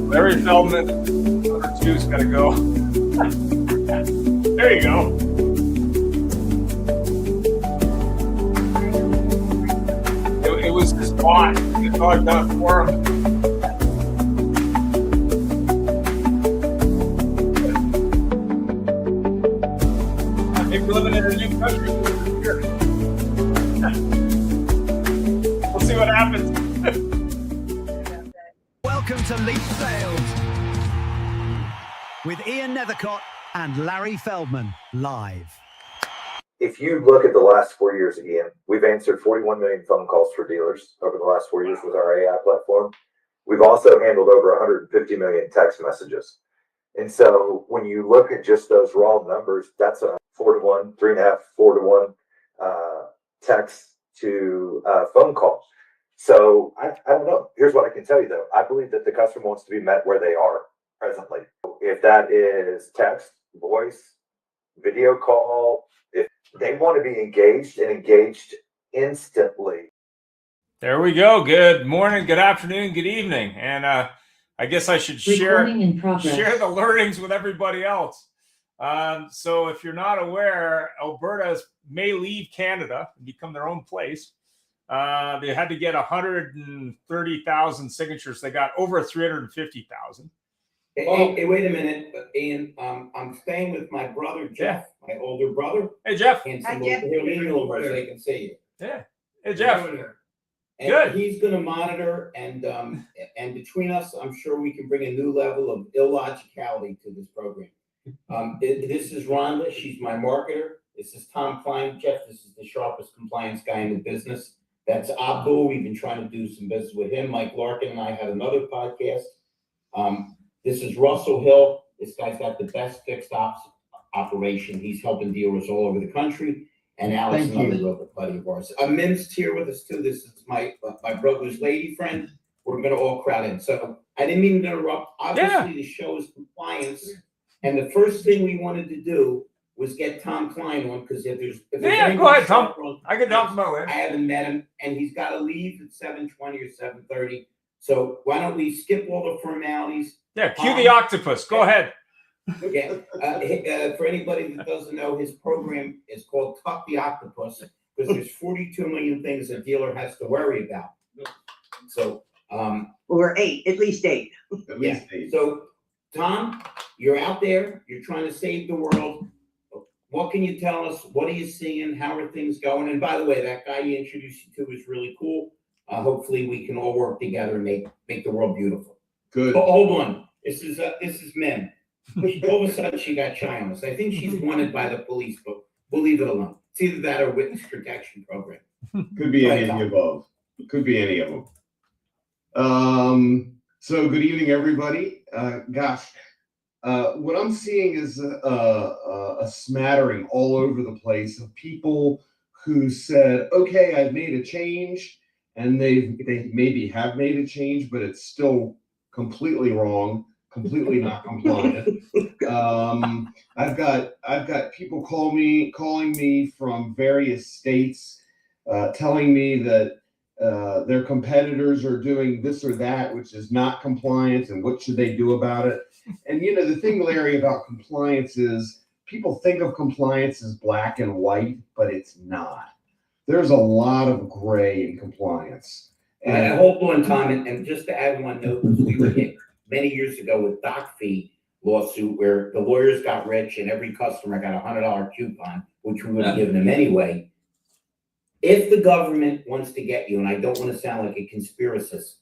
Larry Feldman, number two's got to go. There you go. It was his thought. He thought that for him. Maybe living in a new country. We'll see what happens. Welcome to Leap Sales with Ian Nethercott and Larry Feldman live. If you look at the last 4 years, Ian, we've answered 41 million phone calls for dealers over the last 4 years with our AI platform. We've also handled over 150 million text messages. And so when you look at just those raw numbers, that's a 4-to-1, 3.5, 4-to-1 text to phone call. So I don't know. Here's what I can tell you, though. I believe that the customer wants to be met where they are presently. If that is text, voice, video call, if they want to be engaged and engaged instantly. There we go. Good morning, good afternoon, good evening. And I guess I should share the learnings with everybody else. So if you're not aware, Alberta may leave Canada and become their own place. They had to get 130,000 signatures. They got over 350,000. Hey, wait a minute, Ian. I'm staying with my brother, Jeff, my older brother. Hey, Jeff. And some lean over so they can see you. Yeah. Hey, Jeff. And good. He's going to monitor, and between us, I'm sure we can bring a new level of illogicality to this program. This is Rhonda. She's my marketer. This is Tom Klein. Jeff, this is the sharpest compliance guy in the business. That's Abdul. We've been trying to do some business with him. Mike Larkin and I had another podcast. This is Russell Hill. This guy's got the best fixed ops operation. He's helping dealers all over the country. And Alex, another real buddy of ours. Mim's here with us too. This is my brother's lady friend. We're going to all crowd in. So I didn't mean to interrupt. Obviously, the show is compliance. And the first thing we wanted to do was get Tom Klein on, because if there's go ahead, Tom. I can talk about it. I haven't met him, and he's got to leave at 7:20 or 7:30. So why don't we skip all the formalities? Yeah, cue the octopus. Go ahead. Okay. For anybody that doesn't know, his program is called Tuck the Octopus, because there's 42 million things a dealer has to worry about. So or at least eight. At least eight. So Tom, you're out there. You're trying to save the world. What can you tell us? What are you seeing? How are things going? And by the way, that guy you introduced you to is really cool. Hopefully, we can all work together and make the world beautiful. Good. But hold on. This is Mim. All of a sudden, she got shy on us. I think she's wanted by the police, but we'll leave it alone. It's either that or witness protection program. Could be any of the above. Could be any of them. So good evening, everybody. What I'm seeing is a smattering all over the place of people who said, okay, I've made a change, and they maybe have made a change, but it's still completely wrong, completely not compliant. I've got people calling me from various states, telling me that their competitors are doing this or that, which is not compliant, and what should they do about it? And the thing, Larry, about compliance is people think of compliance as black and white, but it's not. There's a lot of gray in compliance. And hold on, Tom, and just to add one note, we were hit many years ago with doc fee lawsuit where the lawyers got rich and every customer got a $100 coupon, which we would have given them anyway. If the government wants to get you, and I don't want to sound like a conspiracist,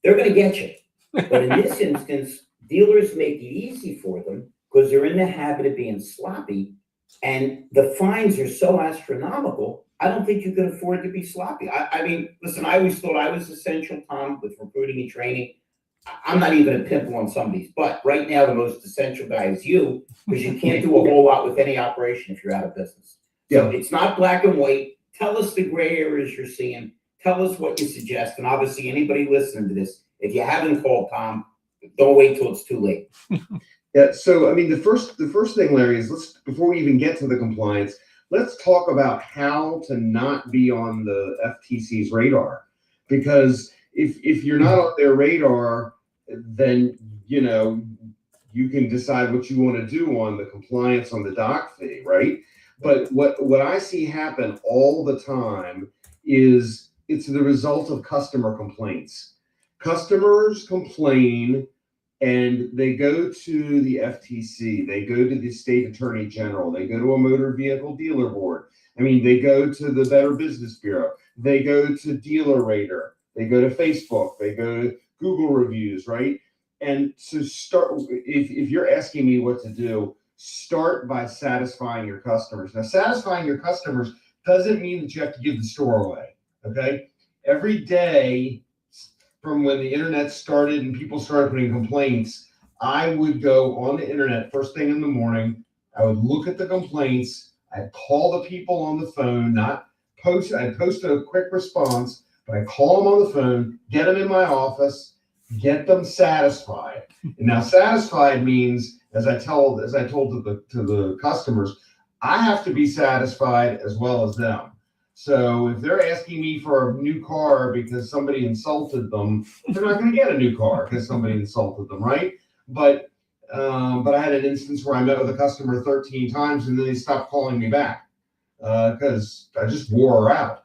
they're going to get you. But in this instance, dealers make it easy for them because they're in the habit of being sloppy, and the fines are so astronomical. I don't think you can afford to be sloppy. I mean, listen, I always thought I was essential, Tom, with recruiting and training. I'm not even a pimple on some of these, but right now the most essential guy is you, because you can't do a whole lot with any operation if you're out of business. So it's not black and white. Tell us the gray areas you're seeing. Tell us what you suggest. And obviously, anybody listening to this, if you haven't called Tom, don't wait till it's too late. Yeah. So, I mean, the first thing, Larry, is before we even get to the compliance, let's talk about how to not be on the FTC's radar, because if you're not on their radar, then you can decide what you want to do on the compliance on the dock fee, right? But what I see happen all the time is it's the result of customer complaints. Customers complain and they go to the FTC, they go to the state attorney general, they go to a motor vehicle dealer board. I mean, they go to the Better Business Bureau, they go to Dealer Rater, they go to Facebook, they go to Google reviews, right? And so if you're asking me what to do, start by satisfying your customers. Now, satisfying your customers doesn't mean that you have to give the store away, okay? Every day from when the internet started and people started putting complaints, I would go on the internet first thing in the morning. I would look at the complaints. I'd call the people on the phone, not post. I'd post a quick response, but I call them on the phone, get them in my office, get them satisfied. And now satisfied means, as I told to the customers, I have to be satisfied as well as them. So if they're asking me for a new car because somebody insulted them, they're not going to get a new car because somebody insulted them, right? But I had an instance where I met with a customer 13 times and then they stopped calling me back because I just wore her out.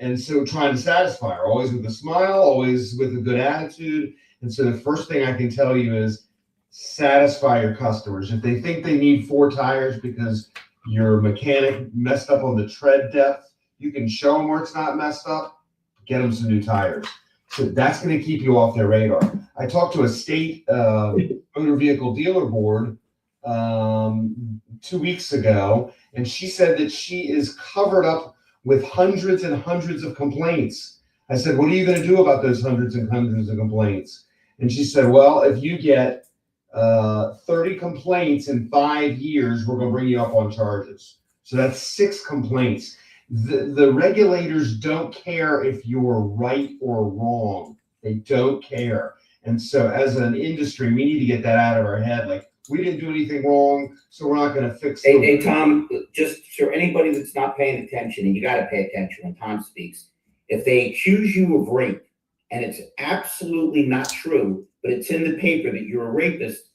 And so trying to satisfy her, always with a smile, always with a good attitude. And so the first thing I can tell you is satisfy your customers. If they think they need 4 tires because your mechanic messed up on the tread depth, you can show them where it's not messed up, get them some new tires. So that's going to keep you off their radar. I talked to a state motor vehicle dealer board 2 weeks ago, and she said that she is covered up with hundreds and hundreds of complaints. I said, what are you going to do about those hundreds and hundreds of complaints? And she said, well, if you get 30 complaints in 5 years, we're going to bring you up on charges. So that's 6 complaints. The regulators don't care if you're right or wrong. They don't care. And so as an industry, we need to get that out of our head. Like, we didn't do anything wrong, so we're not going to fix it. Hey, Tom, just for anybody that's not paying attention, and you got to pay attention when Tom speaks, if they accuse you of rape, and it's absolutely not true, but it's in the paper that you're a rapist,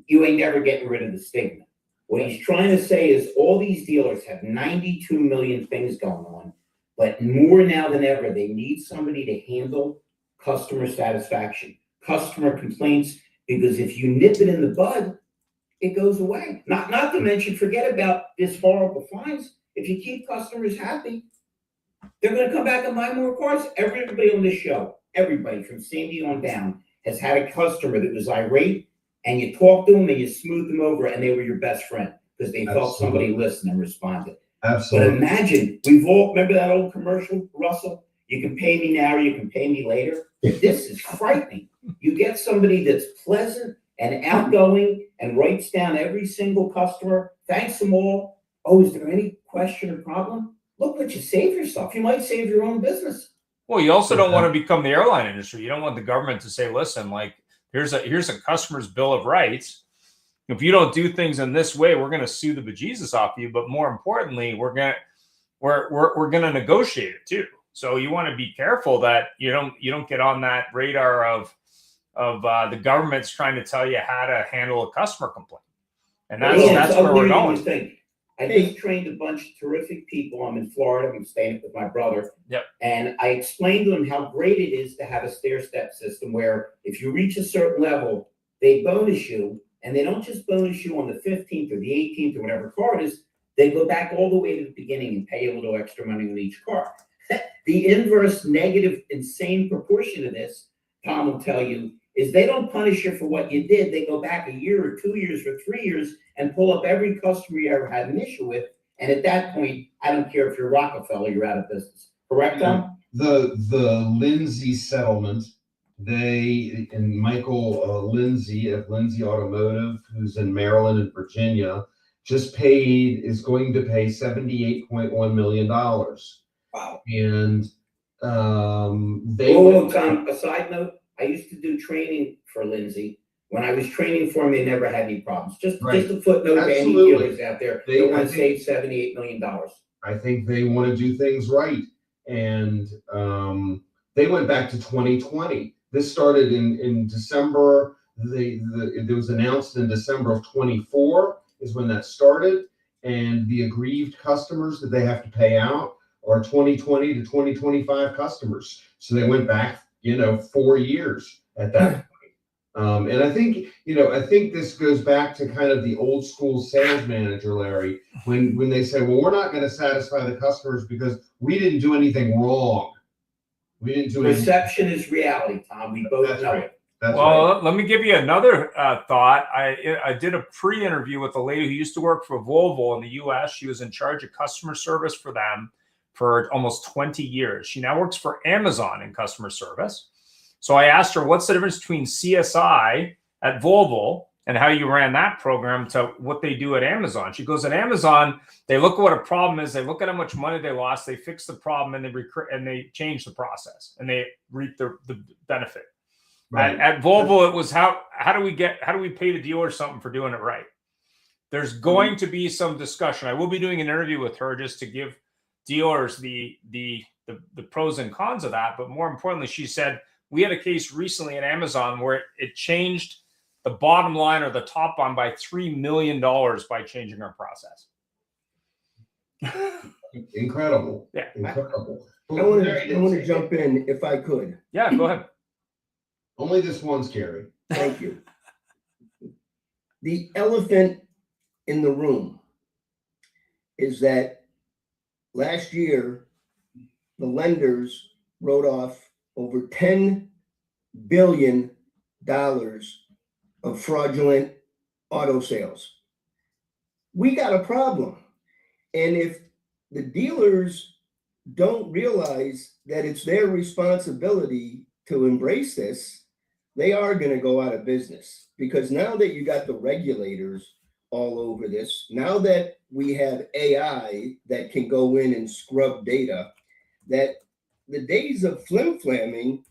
you ain't never getting rid of the stigma. What he's trying to say is all these dealers have 92 million things going on, but more now than ever, they need somebody to handle customer satisfaction, customer complaints, because if you nip it in the bud, it goes away. Not to mention, forget about this horrible fines. If you keep customers happy, they're going to come back and buy more cars. Everybody on this show, everybody from Sandy on down, has had a customer that was irate, and you talked to them and you smoothed them over, and they were your best friend because they felt somebody listened and responded. Absolutely. But imagine, we've all, remember that old commercial, Russell? You can pay me now or you can pay me later. This is frightening. You get somebody that's pleasant and outgoing and writes down every single customer, thanks them all. Oh, is there any question or problem? Look what you save yourself. You might save your own business. Well, you also don't want to become the airline industry. You don't want the government to say, listen, like, here's a customer's bill of rights. If you don't do things in this way, we're going to sue the bejesus off you. But more importantly, we're going to negotiate it too. So you want to be careful that you don't get on that radar of the government's trying to tell you how to handle a customer complaint. And that's where we're going. I just trained a bunch of terrific people. I'm in Florida. I'm staying with my brother. Yep. And I explained to them how great it is to have a stair-step system where if you reach a certain level, they bonus you. And they don't just bonus you on the 15th or the 18th or whatever car it is. They go back all the way to the beginning and pay a little extra money on each car. The inverse negative, insane proportion of this, Tom will tell you, is they don't punish you for what you did. They go back a year or 2 years or 3 years and pull up every customer you ever had an issue with. And at that point, I don't care if you're Rockwell, you're out of business. Correct, Tom? The Lindsay settlement, they and Michael Lindsay of Lindsay Automotive, who's in Maryland and Virginia, is going to pay $78.1 million. Wow. And Tom, a side note, I used to do training for Lindsay. When I was training for him, they never had any problems. Just a footnote to any dealers out there. They want to save $78 million. I think they want to do things right. And They went back to 2020. This started in December. It was announced in December of 24 is when that started. And the aggrieved customers that they have to pay out are 2020 to 2025 customers. So they went back, 4 years at that point. And I think, I think this goes back to kind of the old school sales manager, Larry, when they say, well, we're not going to satisfy the customers because we didn't do anything wrong. We didn't do anything. Perception is reality, Tom. We both That's know right. it. That's Well, right. let me give you another thought. I did a pre-interview with a lady who used to work for Volvo in the U.S. She was in charge of customer service for them for almost 20 years. She now works for Amazon in customer service. So I asked her, what's the difference between CSI at Volvo and how you ran that program to what they do at Amazon? She goes, at Amazon, they look at what a problem is. They look at how much money they lost. They fix the problem and they change the process and they reap the benefit. Right. At Volvo, it was how do we pay the dealer something for doing it right? There's going to be some discussion. I will be doing an interview with her just to give dealers the pros and cons of that. But more importantly, she said we had a case recently at Amazon where it changed the bottom line or the top line by $3 million by changing our process. Incredible. Yeah. Incredible. I want to jump in if I could. Yeah, go ahead. Only this one's scary. Thank you. The elephant in the room is that last year, the lenders wrote off over $10 billion of fraudulent auto sales. We got a problem. And if the dealers don't realize that it's their responsibility to embrace this, they are going to go out of business, because now that you got the regulators all over this, now that we have AI that can go in and scrub data, that the days of flim-flamming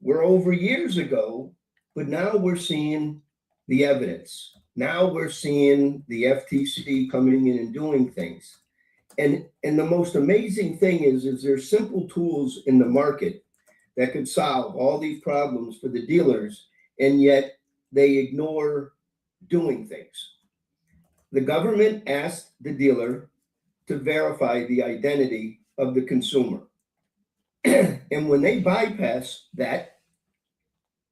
were over years ago, but now we're seeing the evidence. Now we're seeing the FTC coming in and doing things. And the most amazing thing is there's simple tools in the market that could solve all these problems for the dealers, and yet they ignore doing things. The government asked the dealer to verify the identity of the consumer. And when they bypass that,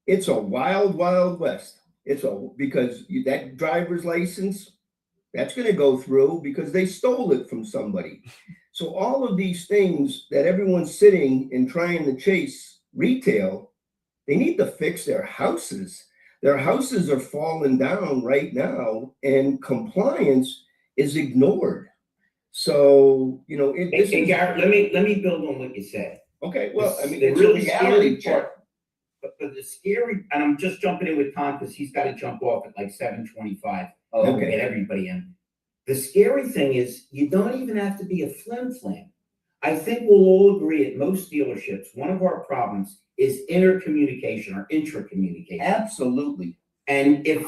it's a wild, wild west. Because that driver's license, that's going to go through because they stole it from somebody. So all of these things that everyone's sitting and trying to chase retail, they need to fix their houses. Their houses are falling down right now, and compliance is ignored. So, Garrett, let me build on what you said. Okay, well, I mean, the it's really a reality scary check. part, but the scary, and I'm just jumping in with Tom because he's got to jump off at like 7:25. Oh, Then we'll okay. get everybody in. The scary thing is you don't even have to be a flim-flam. I think we'll all agree at most dealerships, one of our problems is intercommunication or intra-communication. Absolutely. And if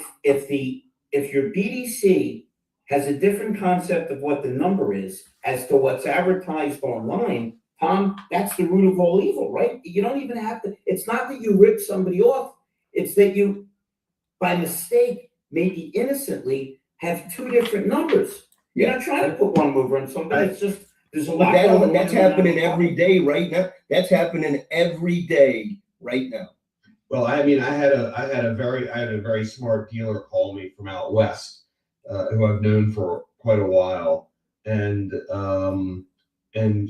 your BDC has a different concept of what the number is as to what's advertised online, Tom, that's the root of all evil, right? You don't even have to, it's not that you rip somebody off, it's that you, by mistake, maybe innocently, have two different numbers. You're not trying to put one mover on somebody, it's just, there's a lot going on. That's happening every day right now. That's happening every day right now. Well, I mean, I had a very smart dealer call me from out west, who I've known for quite a while, and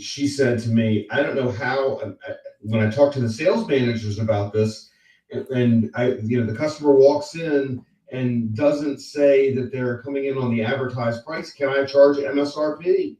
she said to me, I don't know how. When I talked to the sales managers about this, and the customer walks in and doesn't say that they're coming in on the advertised price. Can I charge MSRP?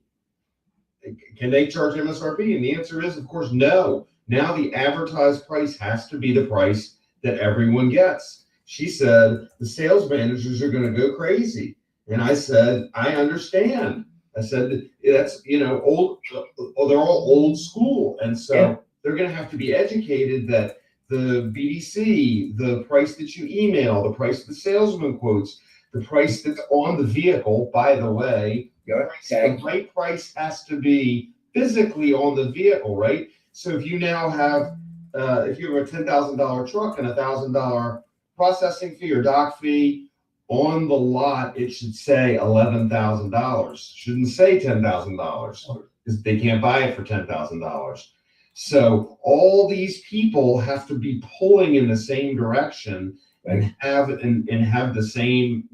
Can they charge MSRP? And the answer is, of course, no. Now the advertised price has to be the price that everyone gets. She said, the sales managers are going to go crazy. And I said, I understand. I said, that's, old, they're all old school. And so they're going to have to be educated that the BDC, the price that you email, the price the salesman quotes, the price that's on the vehicle, by the way, the right price has to be physically on the vehicle, right? So if you now have if you have a $10,000 truck and $1,000 processing fee or dock fee on the lot, it should say $11,000. Shouldn't say $10,000 because they can't buy it for $10,000. So all these people have to be pulling in the same direction and have the same,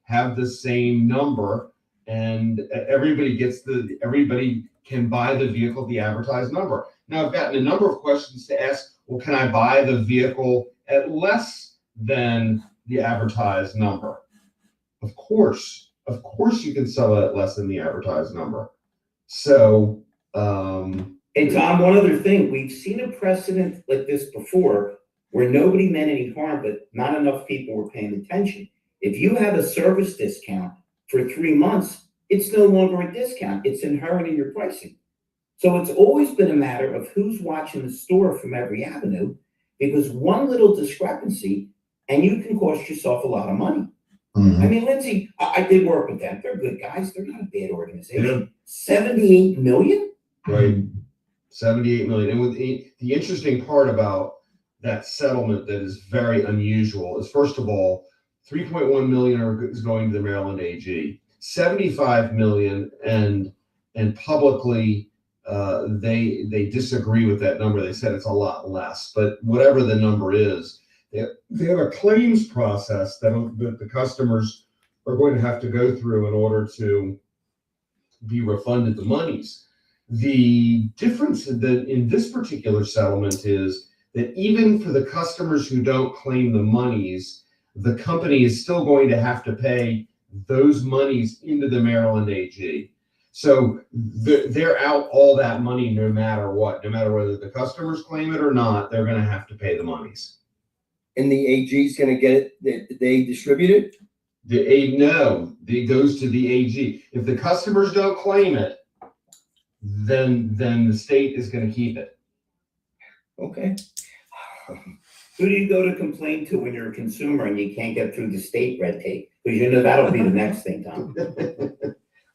have the same number, and everybody can buy the vehicle at the advertised number. Now I've gotten a number of questions to ask, well, can I buy the vehicle at less than the advertised number? Of course you can sell it at less than the advertised number. So, and Tom, one other thing, we've seen a precedent like this before where nobody meant any harm, but not enough people were paying attention. If you have a service discount for 3 months, it's no longer a discount. It's inherent in your pricing. So it's always been a matter of who's watching the store from every avenue, because one little discrepancy and you can cost yourself a lot of money. mm-hmm. I mean, Lindsay, I did work with them. They're good guys. They're not a bad organization. 78 million? Right. 78 million. And with the interesting part about that settlement that is very unusual is, first of all, 3.1 million is going to the Maryland AG, 75 million, and publicly they disagree with that number. They said it's a lot less, but whatever the number is, they have a claims process that the customers are going to have to go through in order to be refunded the monies. The difference in this particular settlement is that even for the customers who don't claim the monies, the company is still going to have to pay those monies into the Maryland AG. So they're out all that money no matter what, no matter whether the customers claim it or not, they're going to have to pay the monies. And the AG is going to get it, they distribute it? It goes to the AG. If the customers don't claim it, then the state is going to keep it. Okay. Who do you go to complain to when you're a consumer and you can't get through the state red tape? Because you know that'll be the next thing, Tom.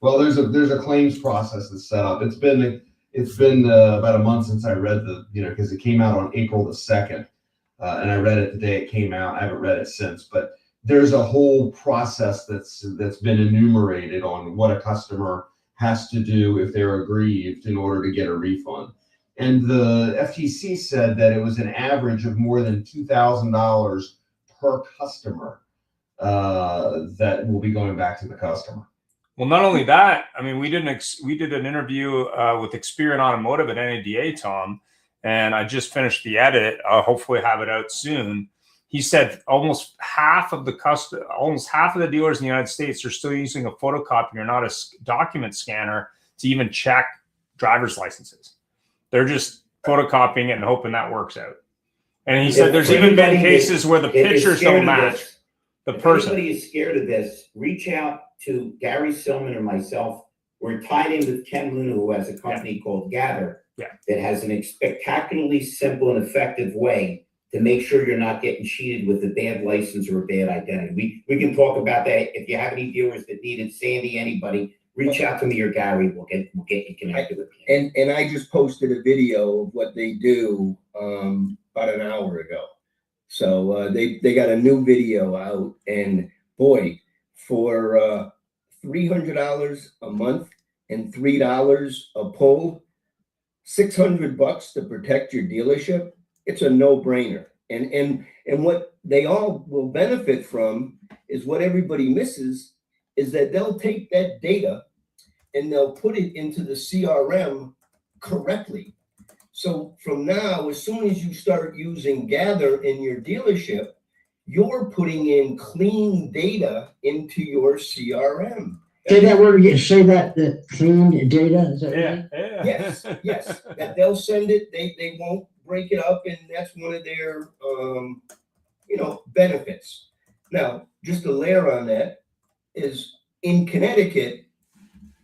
Well, there's a claims process that's set up. It's been about a month since I read because it came out on April the 2nd, and I read it the day it came out. I haven't read it since, but there's a whole process that's been enumerated on what a customer has to do if they're aggrieved in order to get a refund. And the FTC said that it was an average of more than $2,000 per customer that will be going back to the customer. Well, not only that, I mean, we did an interview with Experian Automotive at NADA, Tom, and I just finished the edit. I'll hopefully have it out soon. He said almost half of the dealers in the United States are still using a photocopy or not a document scanner to even check driver's licenses. They're just photocopying it and hoping that works out. And he said there's even been cases where the pictures don't match the person. If anybody is scared of this, reach out to Gary Silman or myself. We're tied in with Ken Luna, who has a company called Gather that has a spectacularly simple and effective way to make sure you're not getting cheated with a bad license or a bad identity. We can talk about that. If you have any viewers that need it, Sandy, anybody, reach out to me or Gary. We'll get you connected with me. And I just posted a video of what they do about an hour ago. So they got a new video out, and boy, for $300 a month and $3 a pull, $600 to protect your dealership, it's a no-brainer. And what they all will benefit from is what everybody misses is that they'll take that data and they'll put it into the CRM correctly. So from now, as soon as you start using Gather in your dealership, you're putting in clean data into your CRM. Say that word again. Say that the clean data. Is that Yeah. Yes. That they'll send it. They won't break it up, and that's one of their benefits. Now, just a layer on that is in Connecticut,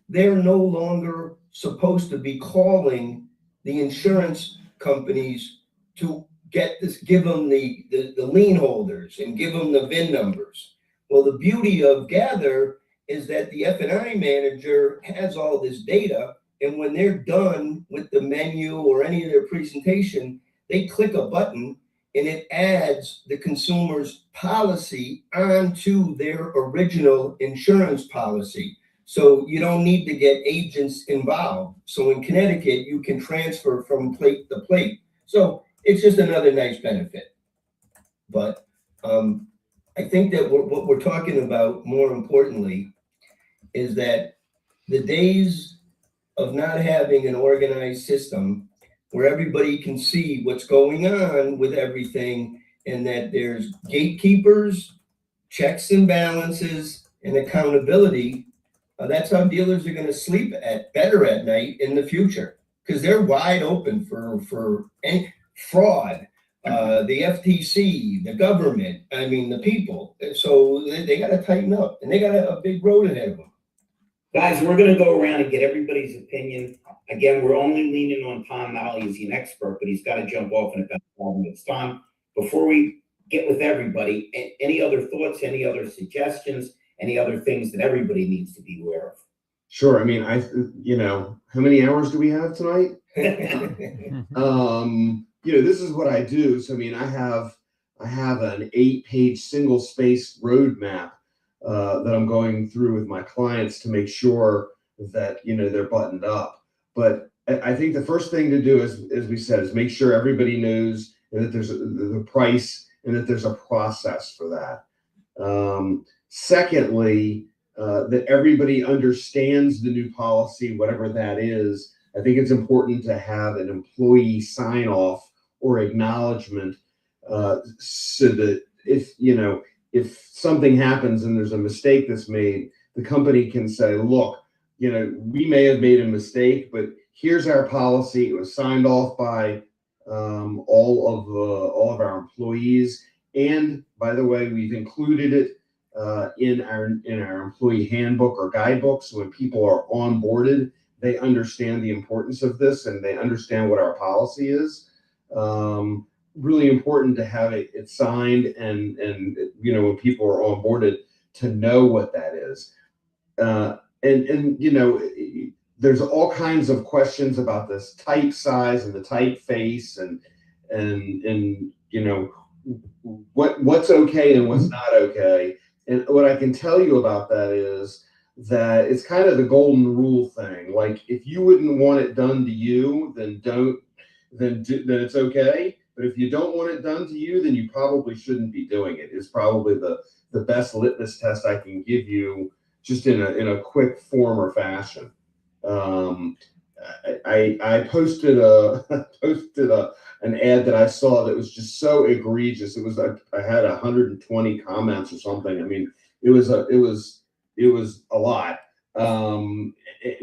they're no longer supposed to be calling the insurance companies to give them the lien holders and give them the VIN numbers. Well, the beauty of Gather is that the F&I manager has all this data, and when they're done with the menu or any of their presentation, they click a button and it adds the consumer's policy onto their original insurance policy. So you don't need to get agents involved. So in Connecticut, you can transfer from plate to plate. So it's just another nice benefit. But I think that what we're talking about more importantly is that the days of not having an organized system where everybody can see what's going on with everything and that there's gatekeepers, checks and balances, and accountability, that's how dealers are going to sleep better at night in the future, because they're wide open for any fraud, the FTC, the government, I mean, the people. So they got to tighten up, and they got a big road ahead of them. Guys, we're going to go around and get everybody's opinion. Again, we're only leaning on Tom Nolly. He's an expert, but he's got to jump off in about 5 minutes. Tom, before we get with everybody, any other thoughts, any other suggestions, any other things that everybody needs to be aware of? Sure. I mean, how many hours do we have tonight? This is what I do. So, I mean, I have an 8-page single space roadmap that I'm going through with my clients to make sure that, they're buttoned up. But I think the first thing to do is, as we said, is make sure everybody knows that there's the price and that there's a process for that. Secondly, that everybody understands the new policy, whatever that is. I think it's important to have an employee sign off or acknowledgement so that if something happens and there's a mistake that's made, the company can say, look, we may have made a mistake, but here's our policy. It was signed off by all of our employees. And by the way, we've included it in our employee handbook or guidebook. So when people are onboarded, they understand the importance of this and they understand what our policy is. Really important to have it signed and when people are onboarded to know what that is. There's all kinds of questions about this type size and the typeface and what's okay and what's not okay. And what I can tell you about that is that it's kind of the golden rule thing. Like, if you wouldn't want it done to you, then it's okay. But if you don't want it done to you, then you probably shouldn't be doing it. It's probably the best litmus test I can give you, just in a quick form or fashion. I posted an ad that I saw that was just so egregious. It was I had 120 comments or something. I mean, it was a lot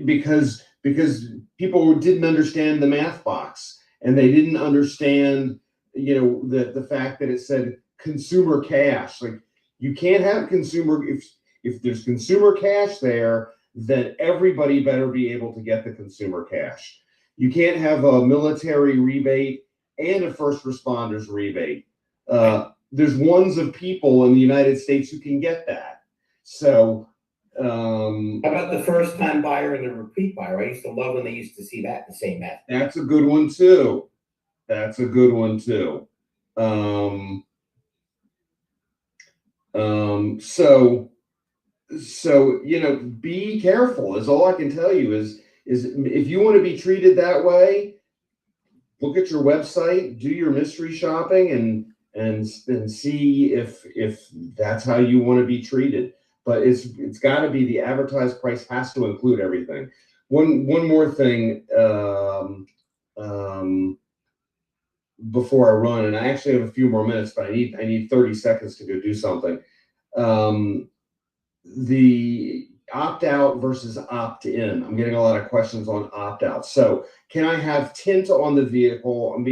because people didn't understand the math box, and they didn't understand the fact that it said consumer cash. Like, you can't have consumer if there's consumer cash there, then everybody better be able to get the consumer cash. You can't have a military rebate and a first responders rebate. There's ones of people in the United States who can get that. So how about the first time buyer and the repeat buyer? I used to love when they used to see that the same method. That's a good one too. So be careful is all I can tell you is if you want to be treated that way, look at your website, do your mystery shopping and see if that's how you want to be treated. But it's got to be, the advertised price has to include everything. One more thing before I run, and I actually have a few more minutes, but I need 30 seconds to go do something. The opt-out versus opt-in. I'm getting a lot of questions on opt-out. So can I have tint on the vehicle?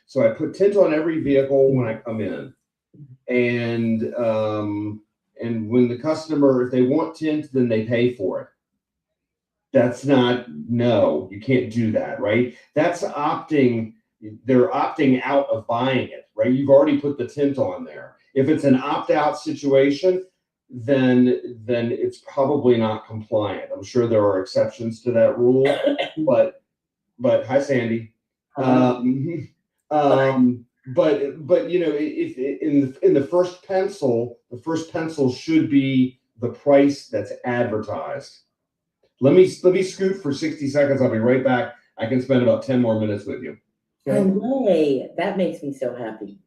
So I put tint on every vehicle when I come in. And when the customer, if they want tint, then they pay for it. That's not, no, you can't do that, right? That's opting, they're opting out of buying it, right? You've already put the tint on there. If it's an opt-out situation, then it's probably not compliant. I'm sure there are exceptions to that rule, but hi, Sandy. But you know, if in the first pencil should be the price that's advertised. Let me scoot for 60 seconds. I'll be right back. I can spend about 10 more minutes with you. No way. That makes me so happy.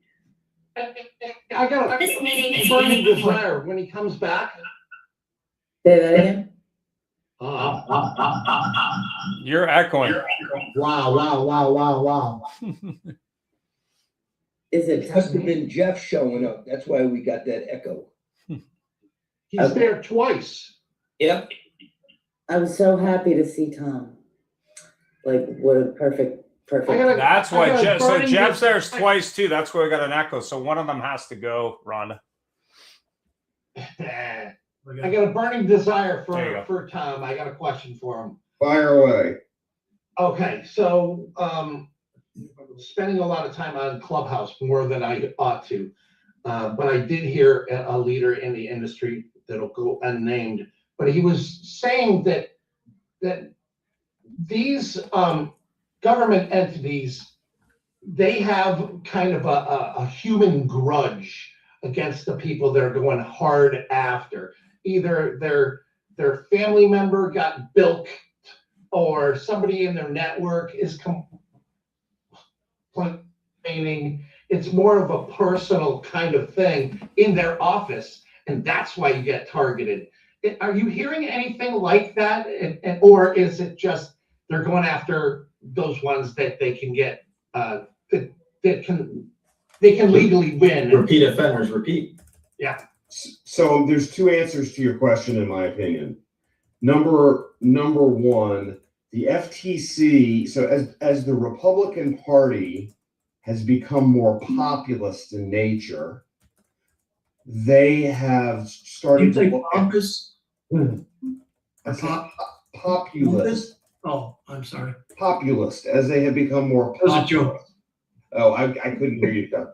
I got a burning desire when he comes back. Say that again. You're echoing. Wow. Is It it must have been Jeff showing up. That's why we got that echo. He's there twice. Yep. I was so happy to see Tom. Like, what a perfect. That's why I got a burning Jeff's desire. there's twice too. That's why we got an echo. So one of them has to go, Rhonda. I got a burning desire There you go. for Tom. I got a question for him. Fire away. Okay, so spending a lot of time on Clubhouse, more than I ought to, but I did hear a leader in the industry that'll go unnamed, but he was saying that these government entities, they have kind of a human grudge against the people they're going hard after. Either their family member got bilked, or somebody in their network is complaining. It's more of a personal kind of thing in their office, and that's why you get targeted. Are you hearing anything like that? Or is it just they're going after those ones that they can get, that can legally win? Repeat offenders, repeat. Yeah. So there's two answers to your question, in my opinion. Number one, the FTC. So as the Republican Party has become more populist in nature, they have started to look Pompous? populist. Oh, I'm sorry. Populist, as they have become more That was a joke. populist. Oh, I couldn't hear you, Doug.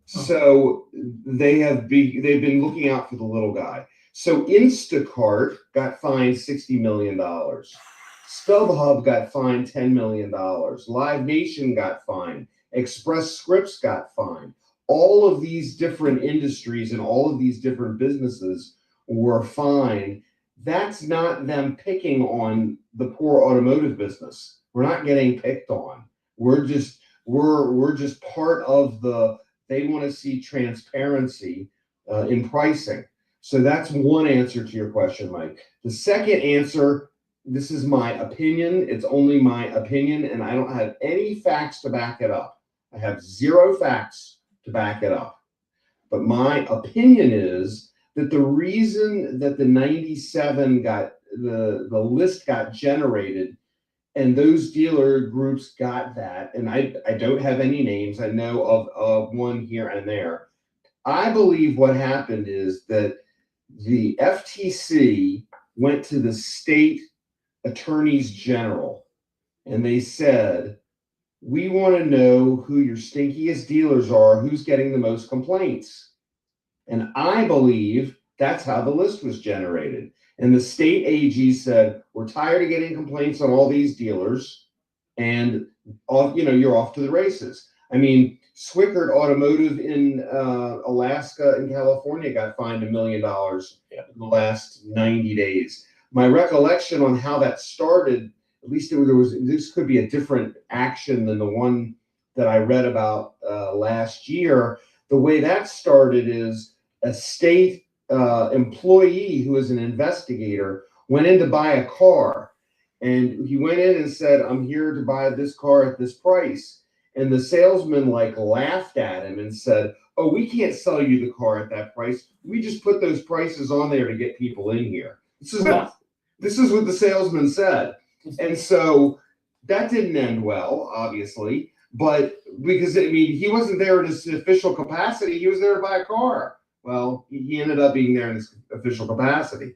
So they've been looking out for the little guy. So Instacart got fined $60 million. StubHub got fined $10 million. Live Nation got fined. Express Scripts got fined. All of these different industries and all of these different businesses were fined. That's not them picking on the poor automotive business. We're not getting picked on. We're just part of the. They want to see transparency in pricing. So that's one answer to your question, Mike. The second answer, this is my opinion. It's only my opinion, and I don't have any facts to back it up. I have zero facts to back it up. But my opinion is that the reason that the 97 got the list got generated and those dealer groups got that, and I don't have any names. I know of one here and there. I believe what happened is that the FTC went to the state attorneys general and they said, we want to know who your stinkiest dealers are, who's getting the most complaints. And I believe that's how the list was generated. And the state AG said, we're tired of getting complaints on all these dealers, and you're off to the races. I mean, Swickert Automotive in Alaska and California got fined $1 million in the last 90 days. My recollection on how that started, at least this could be a different action than the one that I read about last year. The way that started is a state employee who is an investigator went in to buy a car, and he went in and said, I'm here to buy this car at this price. And the salesman laughed at him and said, oh, we can't sell you the car at that price. We just put those prices on there to get people in here. This is what the salesman said. And so that didn't end well, obviously, but because he wasn't there in his official capacity, he was there to buy a car. Well, he ended up being there in his official capacity.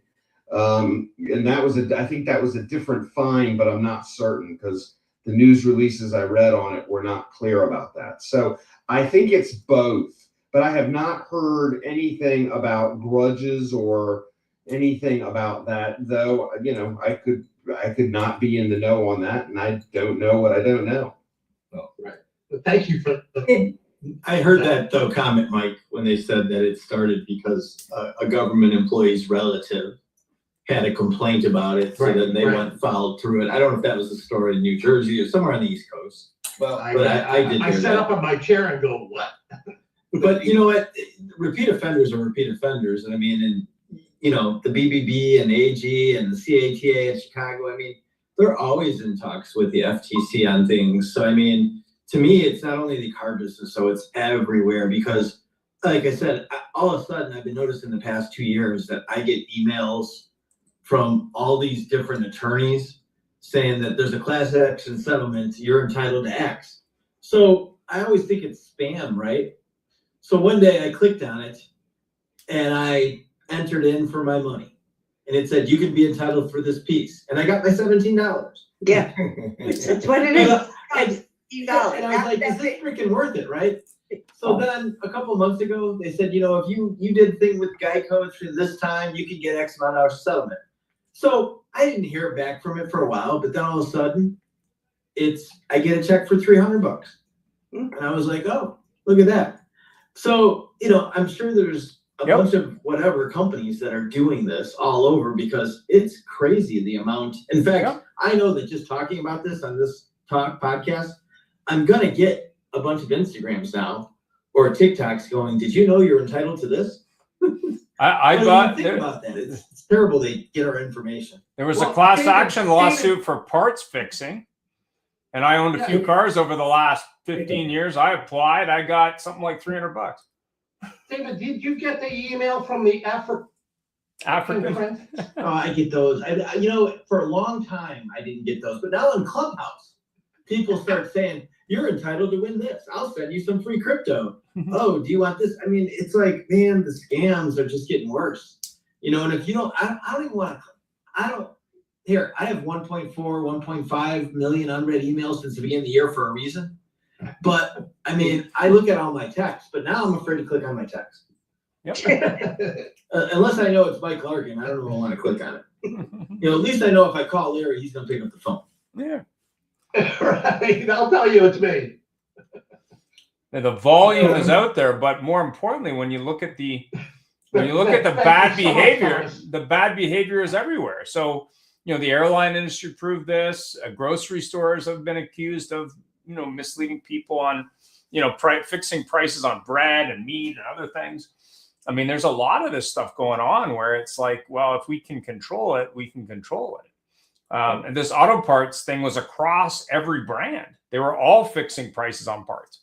And I think that was a different fine, but I'm not certain because the news releases I read on it were not clear about that. So I think it's both, but I have not heard anything about grudges or anything about that, though, I could not be in the know on that, and I don't know what I don't know. Oh, right. Thank you for. I heard that though comment, Mike, when they said that it started because a government employee's relative had a complaint about it, so then they went and followed through it. I don't know if that was the story in New Jersey or somewhere on the East Coast. Well, But I did. I hear sat that. up on my chair and go, what? But you know what? Repeat offenders are repeat offenders. And I mean, and you know, the BBB and AG and the CATA in Chicago, I mean, they're always in talks with the FTC on things. So I mean, to me, it's not only the car business, so it's everywhere because, like I said, all of a sudden I've been noticing the past 2 years that I get emails from all these different attorneys saying that there's a class action settlement, you're entitled to X. So I always think it's spam, right? So one day I clicked on it and I entered in for my money and it said, you can be entitled for this piece. And I got my $17. Yeah, that's what it is. And I was like, is this freaking worth it, right? So then a couple months ago, they said, you know, if you did thing with Geico for this time, you could get X amount of settlement. So I didn't hear back from it for a while, but then all of a sudden I get a check for $300. And I was like, oh, look at that. So, you know, I'm sure there's a bunch of whatever companies that are doing this all over because it's crazy the amount. In fact, I know that just talking about this on this podcast, I'm going to get a bunch of Instagrams now or TikToks going, did you know you're entitled to this? I got think about that. It's terrible they get our information. There was a class action lawsuit for parts fixing, and I owned a few cars over the last 15 years. I applied. I got something like $300. David, did you get the email from the African friend? Oh, I get those. You know, for a long time, I didn't get those. But now in Clubhouse, people start saying, you're entitled to win this. I'll send you some free crypto. Oh, do you want this? I mean, it's like, man, the scams are just getting worse. You know, and if you don't, I don't even want to, I have 1.4, 1.5 million unread emails since the beginning of the year for a reason. But I mean, I look at all my texts, but now I'm afraid to click on my text. Unless I know it's Mike Larkin, I don't know if I want to click on it. You know, at least I know if I call Larry, he's going to pick up the phone. Yeah. Right. I'll tell you it's me. The volume is out there, but more importantly, when you look at the bad behavior, the bad behavior is everywhere. So, you know, the airline industry proved this. Grocery stores have been accused of, you know, misleading people on, you know, fixing prices on bread and meat and other things. I mean, there's a lot of this stuff going on where it's like, well, if we can control it, we can control it. And this auto parts thing was across every brand. They were all fixing prices on parts,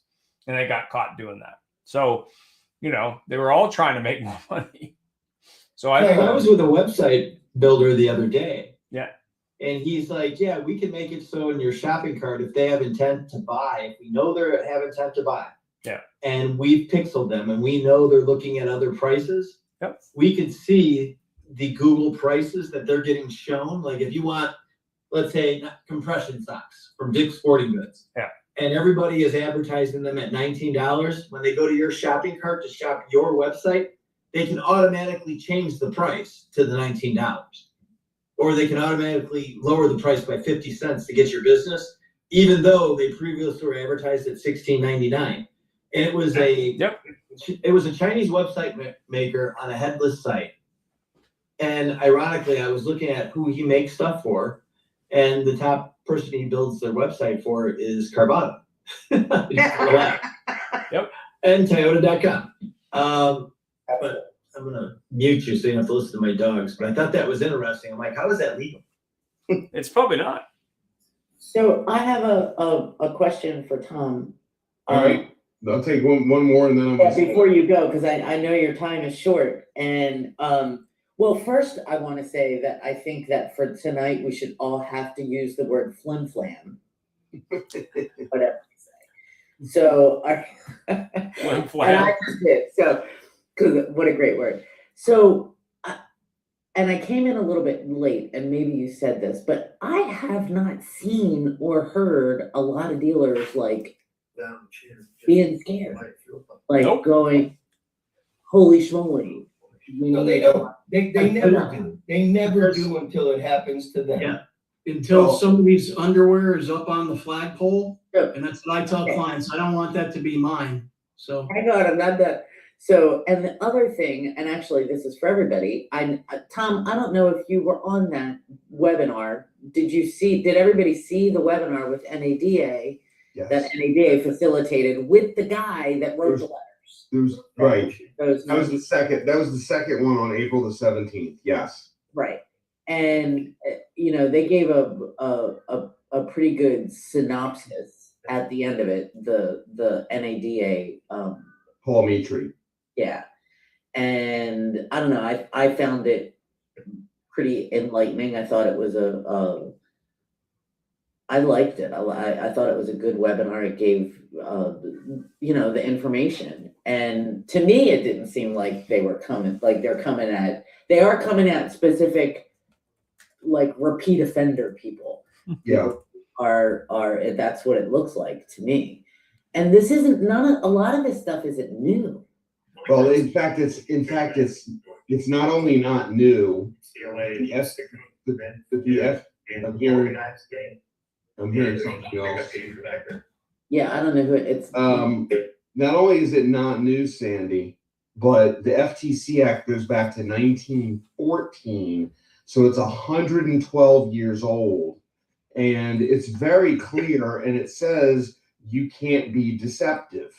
and they got caught doing that. So, you know, they were all trying to make more money. So I was with a website builder the other day. Yeah. And he's like, yeah, we can make it so in your shopping cart, if they have intent to buy, if we know they have intent to buy, and we've pixeled them and we know they're looking at other prices, we could see the Google prices that they're getting shown. Like if you want, let's say, compression socks from Dick's Sporting Goods, and everybody is advertising them at $19, when they go to your shopping cart to shop your website, they can automatically change the price to the $19. Or they can automatically lower the price by 50 cents to get your business, even though they previously were advertised at $16.99. And it was a Chinese website maker on a headless site. And ironically, I was looking at who he makes stuff for, and the top person he builds their website for is Carvana. And Toyota.com. But I'm gonna mute you so you don't have to listen to my dogs. But I thought that was interesting. I'm like, how is that legal? It's probably not. So I have a question for Tom. All right. I'll take one more and then I'm gonna before you go, because I know your time is short. And well, first I want to say that I think that for tonight we should all have to use the word flim flam. Whatever you say. So flim flam. And I just did. So because what a great word. So and I came in a little bit late, and maybe you said this, but I have not seen or heard a lot of dealers like being scared, like going, holy schmoly. No, they don't. They never do. They never do until it happens to them. until somebody's underwear is up on the flagpole. Yep. And that's what I tell clients. I don't want that to be mine. So I got it, not that. So, and the other thing, and actually this is for everybody, Tom, I don't know if you were on that webinar. Did everybody see the webinar with NADA? Yes. That NADA facilitated with the guy that wrote the letters? Right. That was Those the second one on April the 17th. Yes. Right. And, they gave a pretty good synopsis at the end of it, the NADA, Paul Mitri. yeah. And I don't know, I found it pretty enlightening. I thought it was I liked it. I thought it was a good webinar. It gave, the information. And to me, it didn't seem like they are coming at specific, like, repeat offender people. Yeah. Are that's what it looks like to me. And this isn't a lot of this stuff isn't new. Well, in fact, it's not only not new. I'm hearing something else. Yeah, I don't know who it's. Not only is it not new, Sandy, but the FTC Act goes back to 1914, so it's 112 years old, and it's very clear, and it says you can't be deceptive,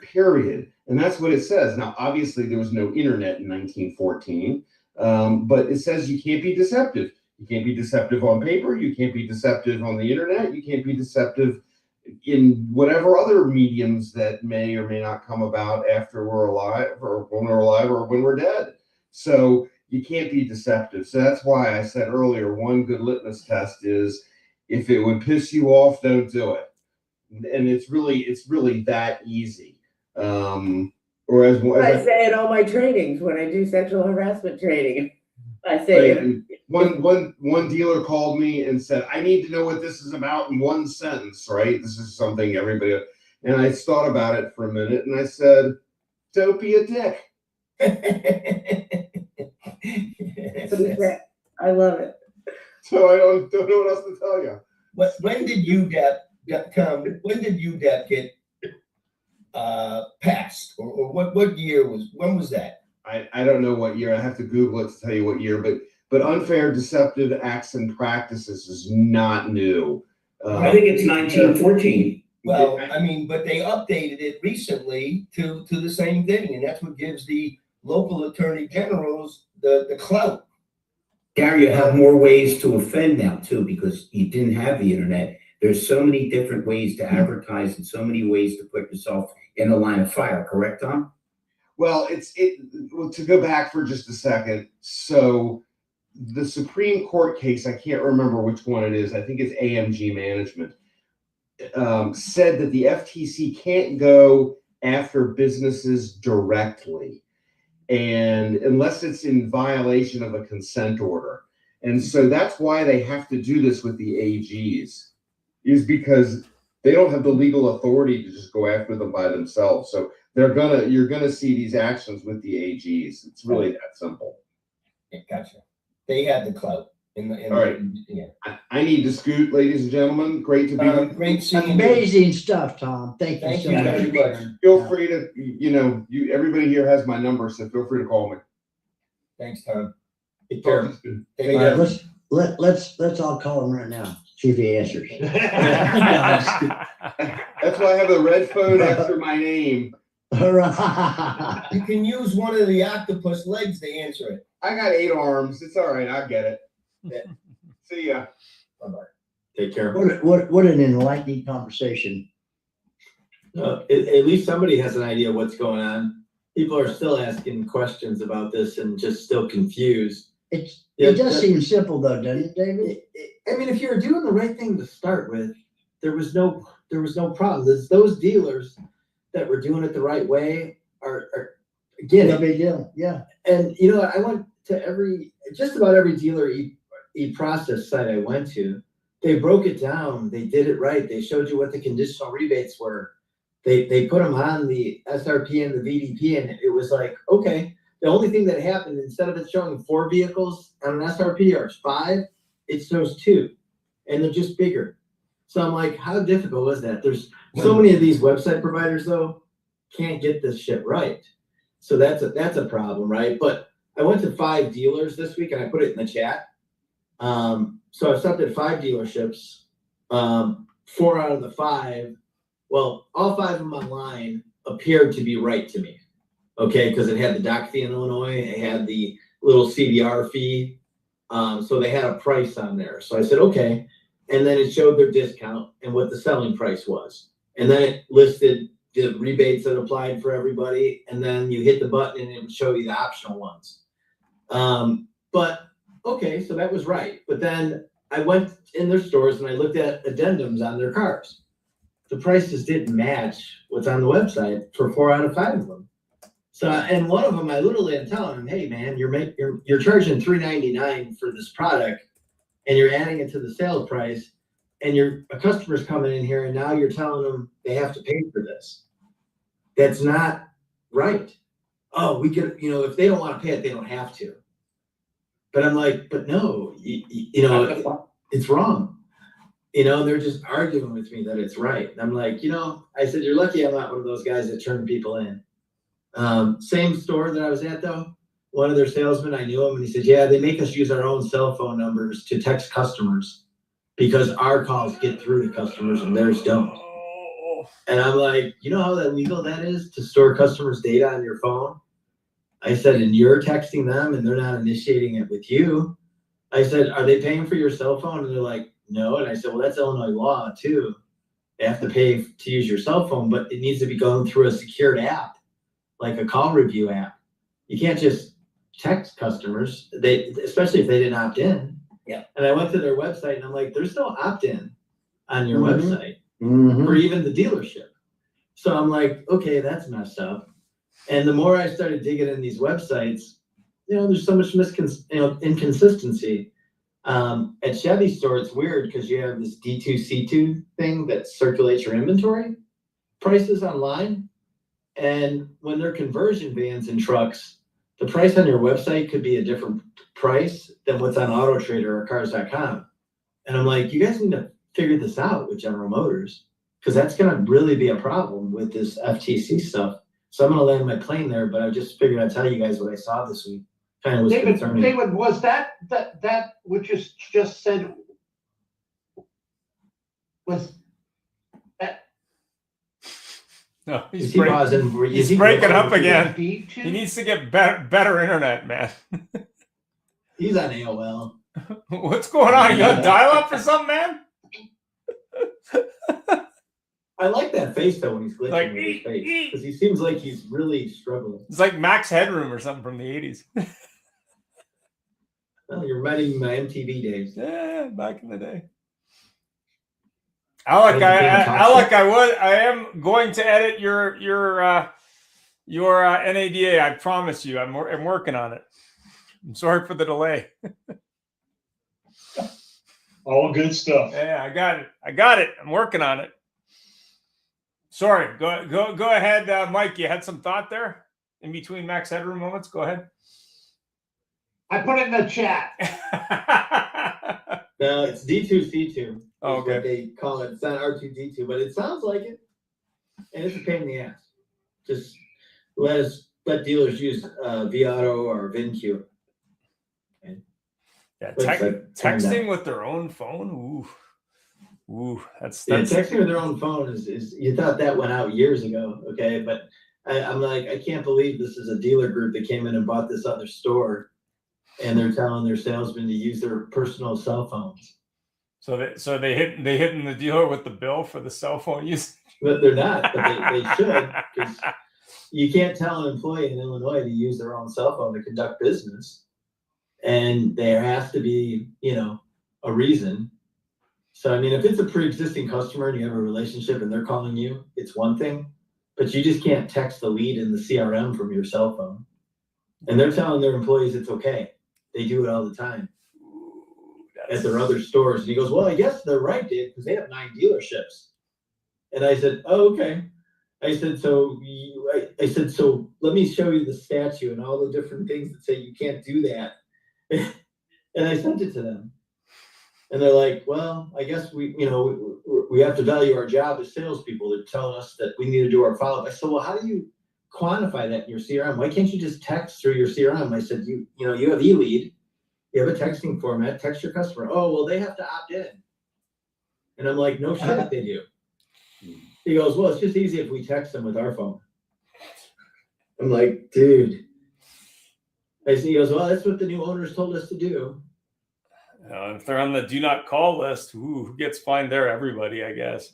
period. And that's what it says. Now, obviously, there was no internet in 1914, but it says you can't be deceptive. You can't be deceptive on paper. You can't be deceptive on the internet. You can't be deceptive in whatever other mediums that may or may not come about after we're alive, or when we're alive, or when we're dead. So you can't be deceptive. So that's why I said earlier, one good litmus test is if it would piss you off, don't do it. And it's really that easy. Or as I say in all my trainings when I do sexual harassment training, I say one dealer called me and said, I need to know what this is about in one sentence, right? This is something everybody, and I thought about it for a minute and I said, don't be a dick. I love it. So I don't know what else to tell you. When did you Tom, when did you get passed, or what year when was that? I don't know what year. I have to Google it to tell you what year, but unfair deceptive acts and practices is not new. I think it's 1914. Well, I mean, but they updated it recently to the same thing, and that's what gives the local attorney generals the clout. Gary, you have more ways to offend now too, because you didn't have the internet. There's so many different ways to advertise and so many ways to put yourself in the line of fire. Correct, Tom? Well, to go back for just a second. So the Supreme Court case, I can't remember which one it is. I think it's AMG Management, said that the FTC can't go after businesses directly, and unless it's in violation of a consent order. And so that's why they have to do this with the AGs, is because they don't have the legal authority to just go after them by themselves. So you're gonna see these actions with the AGs. It's really that simple. Gotcha. They had the clout. All right. Yeah. I need to scoot, ladies and gentlemen. Great to be with you. Great seeing Amazing stuff, Tom. Thank you so very much. much. Feel free to, everybody here has my number, so feel free to call me. Thanks, Tom. Take care. All right, let's all call him right now. See if he answers. That's why I have the red phone after my name. All right. You can use one of the octopus legs to answer it. I got 8 arms. It's all right. I get it. Yeah. See ya. Bye-bye. Take care. What an enlightening conversation. At least somebody has an idea what's going on. People are still asking questions about this and just still confused. It does seem simple though, doesn't it, David? I mean, if you were doing the right thing to start with, there was no problem. Those dealers that were doing it the right way are getting No big deal. Yeah. And I went to just about every dealer e-process site I went to. They broke it down. They did it right. They showed you what the conditional rebates were. They put them on the SRP and the VDP, and it was like, okay, the only thing that happened, instead of it showing 4 vehicles on an SRP or 5, it shows 2. and they're just bigger. So I'm like, how difficult is that? There's so many of these website providers though, can't get this shit right. So that's a problem, right? But I went to 5 dealers this week and I put it in the chat. So I stopped at 5 dealerships. 4 out of the 5, well, all 5 of them online appeared to be right to me. Okay, because it had the dock fee in Illinois, it had the little CDR fee. So they had a price on there. So I said, okay. And then it showed their discount and what the selling price was. And then it listed the rebates that applied for everybody. And then you hit the button and it would show you the optional ones. But okay, so that was right. But then I went in their stores and I looked at addendums on their cars. The prices didn't match what's on the website for 4 out of 5 of them. So, and one of them, I literally am telling them, hey man, you're charging $3.99 for this product and you're adding it to the sales price and a customer's coming in here and now you're telling them they have to pay for this. That's not right. Oh, we get, if they don't want to pay it, they don't have to. But I'm like, but no, it's wrong. They're just arguing with me that it's right. And I'm like, I said, you're lucky I'm not one of those guys that turn people in. Same store that I was at though, one of their salesmen, I knew him and he said, yeah, they make us use our own cell phone numbers to text customers because our calls get through to customers and theirs don't. And I'm like, you know how illegal that is to store customers' data on your phone? I said, and you're texting them and they're not initiating it with you. I said, are they paying for your cell phone? And they're like, no. And I said, well, that's Illinois law too. They have to pay to use your cell phone, but it needs to be going through a secured app, like a call review app. You can't just text customers, especially if they didn't opt in. Yeah. And I went to their website and I'm like, there's no opt-in on your website or even the dealership. So I'm like, okay, that's messed up. And the more I started digging in these websites, there's so much inconsistency. At Chevy store, it's weird because you have this D2C2 thing that circulates your inventory prices online. And when they're conversion vans and trucks, the price on your website could be a different price than what's on Auto Trader or Cars.com. And I'm like, you guys need to figure this out with General Motors because that's going to really be a problem with this FTC stuff. So I'm going to land my plane there, but I just figured I'd tell you guys what I saw this week. Kind of was concerning. David, was that what you just said? Was that? No, he's breaking up again. He needs to get better internet, man. He's on AOL. What's going on? You got dial up or something, man? I like that face though when he's glitching with his face because he seems like he's really struggling. It's like Max Headroom or something from the 80s. Well, you're reminding me of my MTV days. Yeah, back in the day. Alec, I am going to edit your NADA. I promise you. I'm working on it. I'm sorry for the delay. All good stuff. Yeah, I got it. I'm working on it. Sorry. Go ahead, Mike. You had some thought there in between Max Headroom moments. Go ahead. I put it in the chat. No, it's D2C2. Oh, okay. What they call it. It's not R2D2, but it sounds like it. And it's a pain in the ass. Just let dealers use vAuto or VinQ. Yeah, texting with their own phone. Ooh, that's texting with their own phone is you thought that went out years ago, okay? But I'm like, I can't believe this is a dealer group that came in and bought this other store, and they're telling their salesmen to use their personal cell phones. So they hitting the dealer with the bill for the cell phone use. But they're not. But they should, because you can't tell an employee in Illinois to use their own cell phone to conduct business, and there has to be, a reason. So, I mean, if it's a pre-existing customer and you have a relationship and they're calling you, it's one thing, but you just can't text the lead in the CRM from your cell phone. And they're telling their employees it's okay. They do it all the time at their other stores. And he goes, well, I guess they're right, Dave, because they have 9 dealerships. And I said, oh, okay. I said, so let me show you the statute and all the different things that say you can't do that. And I sent it to them. And they're like, well, I guess we have to value our job as salespeople. They're telling us that we need to do our follow-up. I said, well, how do you quantify that in your CRM? Why can't you just text through your CRM? I said, you have eLead, you have a texting format, text your customer. Oh, well, they have to opt in. And I'm like, no shit, they do. He goes, well, it's just easy if we text them with our phone. I'm like, dude. He goes, well, that's what the new owners told us to do. If they're on the do not call list, who gets fined there? Everybody, I guess.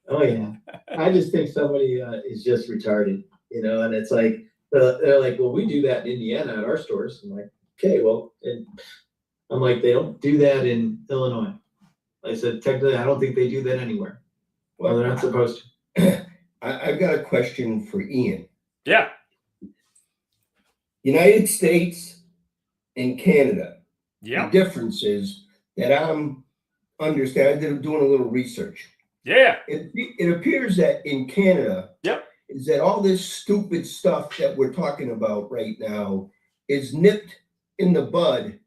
Oh yeah, I just think somebody is just retarded, and it's like they're like, well, we do that in Indiana at our stores. I'm like, okay, well, I'm like, they don't do that in Illinois. I said, technically, I don't think they do that anywhere. Well, they're not supposed to. I've got a question for Ian. Yeah. United States and Canada. Yeah. The difference is that I'm understanding. I'm doing a little research. Yeah. It appears that in Canada, yep, is that all this stupid stuff that we're talking about right now is nipped in the bud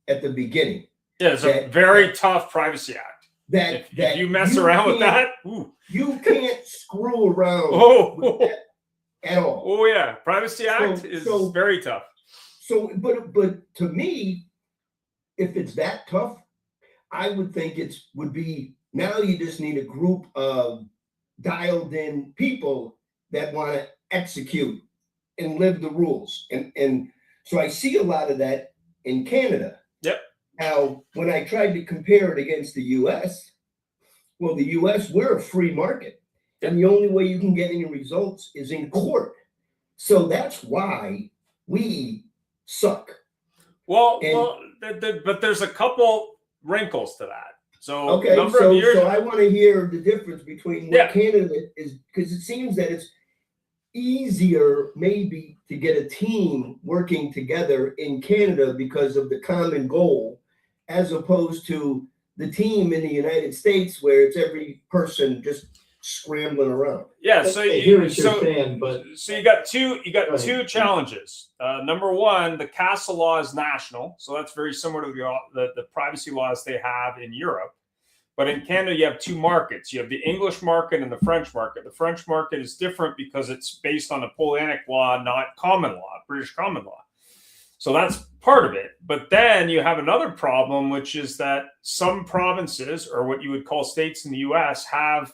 at the beginning. Yeah, it's a very tough Privacy Act. If you mess around with that, you can't screw around with that at all. Oh yeah, Privacy Act is very tough. So, but to me, if it's that tough, I would think would be now you just need a group of dialed in people that want to execute and live the rules. And so I see a lot of that in Canada. Yep. Now, when I tried to compare it against the US, well, the US, we're a free market. And the only way you can get any results is in court. So that's why we suck. Well, but there's a couple wrinkles to that. So okay, so I want to hear the difference between what Canada is, because it seems that it's easier maybe to get a team working together in Canada because of the common goal, as opposed to the team in the United States where it's every person just scrambling around. Yeah, so you got two challenges. Number one, the CASA law is national, so that's very similar to the privacy laws they have in Europe. But in Canada, you have two markets. You have the English market and the French market. The French market is different because it's based on Napoleonic law, not common law, British common law. So that's part of it. But then you have another problem, which is that some provinces, or what you would call states in the US, have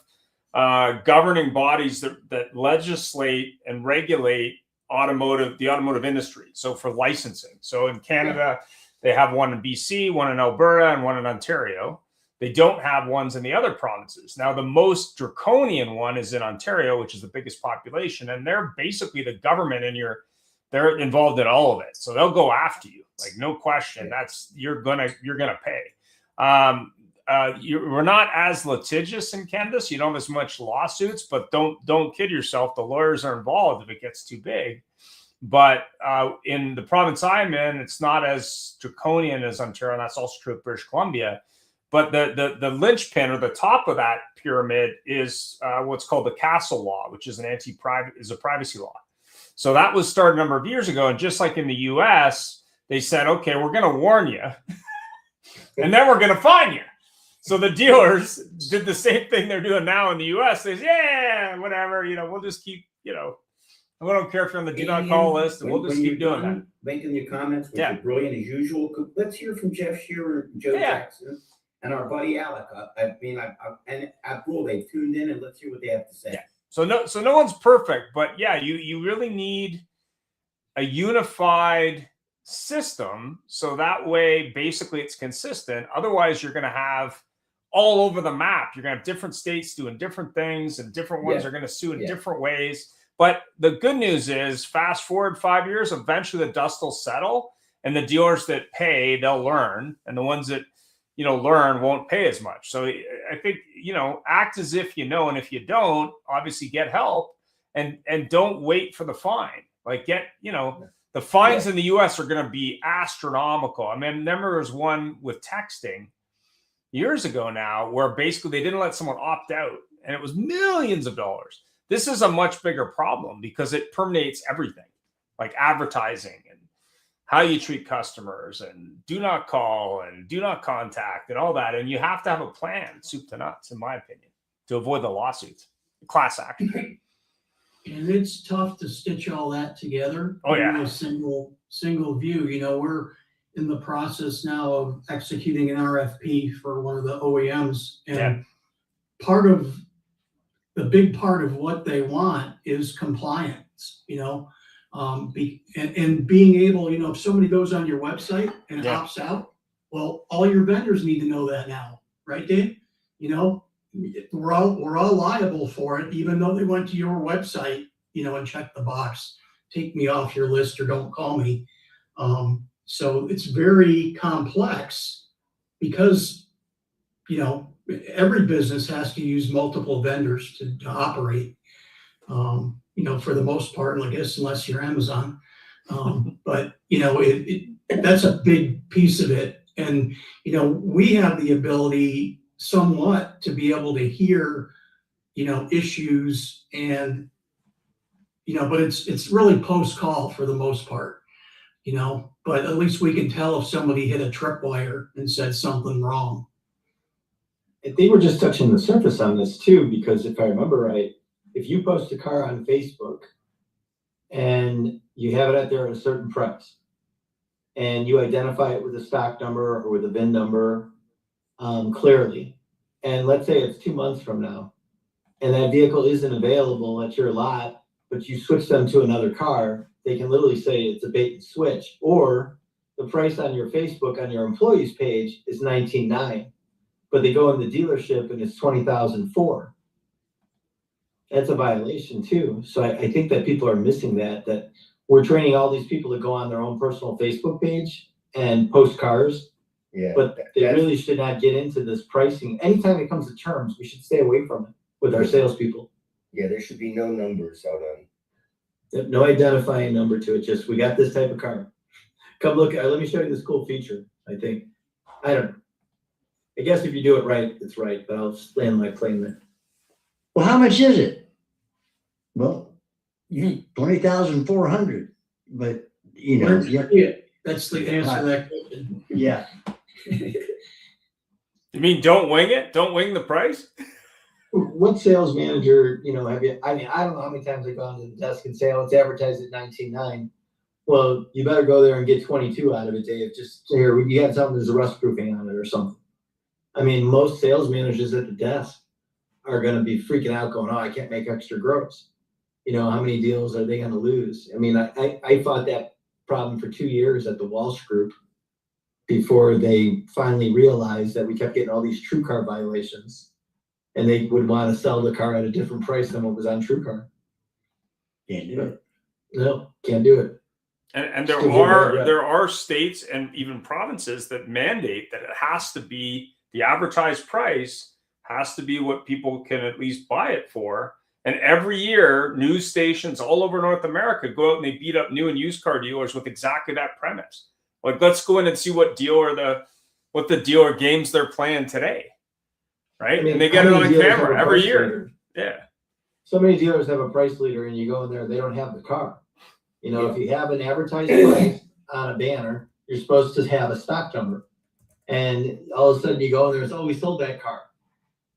governing bodies that legislate and regulate the automotive industry. So for licensing. So in Canada, they have one in BC, one in Alberta, and one in Ontario. They don't have ones in the other provinces. Now, the most draconian one is in Ontario, which is the biggest population, and they're basically the government, and they're involved in all of it. So they'll go after you, like no question. You're gonna pay. We're not as litigious in Canada, so you don't have as much lawsuits. But don't kid yourself. The lawyers are involved if it gets too big. But in the province I'm in, it's not as draconian as Ontario, and that's also true of British Columbia. But the linchpin or the top of that pyramid is what's called the CASA law, which is a privacy law. So that was started a number of years ago, and just like in the U.S., they said, okay, we're going to warn you, and then we're going to fine you. So the dealers did the same thing they're doing now in the U.S. They say, yeah, whatever, we'll just keep, we don't care if you're on the do not call list, and we'll just keep doing that. Making your comments, which are brilliant as usual. Let's hear from Jeff Shearer, Joe Jackson, and our buddy Alec. And Abdul, they've tuned in, and let's hear what they have to say. Yeah. So no one's perfect, but you really need a unified system, so that way basically it's consistent. Otherwise, you're going to have all over the map. You're going to have different states doing different things, and different ones are going to sue in different ways. But the good news is, fast forward 5 years, eventually the dust will settle, and the dealers that pay, they'll learn, and the ones that learn won't pay as much. So I think, act as if you know, and if you don't, obviously get help, and don't wait for the fine. Like the fines in the US are going to be astronomical. I mean, there was one with texting years ago now where basically they didn't let someone opt out, and it was millions of dollars. This is a much bigger problem because it permeates everything, like advertising and how you treat customers and do not call and do not contact and all that. And you have to have a plan, soup to nuts, in my opinion, to avoid the lawsuits, class action. And it's tough to stitch all that together. Oh, yeah. In a single view. You know, we're in the process now of executing an RFP for one of the OEMs. And the big part of what they want is compliance, you know. And being able, you know, if somebody goes on your website and opts out, well, all your vendors need to know that now, right, Dave? You know, we're all liable for it, even though they went to your website, you know, and checked the box, take me off your list or don't call me. So it's very complex because, you know, every business has to use multiple vendors to operate. You know, for the most part, I guess, unless you're Amazon. But, you know, that's a big piece of it. And, you know, we have the ability somewhat to be able to hear, you know, issues and, you know, but it's really post-call for the most part, you know, but at least we can tell if somebody hit a tripwire and said something wrong. I think we're just touching the surface on this too, because if I remember right, if you post a car on Facebook and you have it out there at a certain price and you identify it with a stock number or with a VIN number clearly, and let's say it's 2 months from now and that vehicle isn't available at your lot, but you switch them to another car, they can literally say it's a bait and switch, or the price on your Facebook on your employees page is $19,900, but they go in the dealership and it's $20,004. That's a violation too. So I think that people are missing that we're training all these people to go on their own personal Facebook page and post cars. Yeah. But they really should not get into this pricing. Anytime it comes to terms, we should stay away from it with our salespeople. Yeah, there should be no numbers out on. No identifying number to it. Just, we got this type of car. Come look at, let me show you this cool feature. I guess if you do it right, it's right, but I'll land my plane there. Well, how much is it? Well, 20,400, but you know, That's the answer to that question. Yeah. You mean don't wing it? Don't wing the price? What sales manager, you know, I don't know how many times I go onto the desk and say, oh, it's advertised at $19,900. Well, you better go there and get 22 out of it, Dave. Just here, you got something, there's a rust proofing on it or something. I mean, most sales managers at the desk are going to be freaking out going, oh, I can't make extra gross. You know, how many deals are they going to lose? I mean, I fought that problem for 2 years at the Walsh Group before they finally realized that we kept getting all these TrueCar violations and they would want to sell the car at a different price than what was on TrueCar. Can't do it. No, can't do it. And there are states and even provinces that mandate that it has to be the advertised price has to be what people can at least buy it for. And every year, news stations all over North America go out and they beat up new and used car dealers with exactly that premise. Like, let's go in and see what the dealer games they're playing today, right? I mean, and they get it on camera every year. Yeah. So many dealers have a price leader, and you go in there, they don't have the car. You know, if you have an advertised price on a banner, you're supposed to have a stock number. And all of a sudden you go in there and say, oh, we sold that car.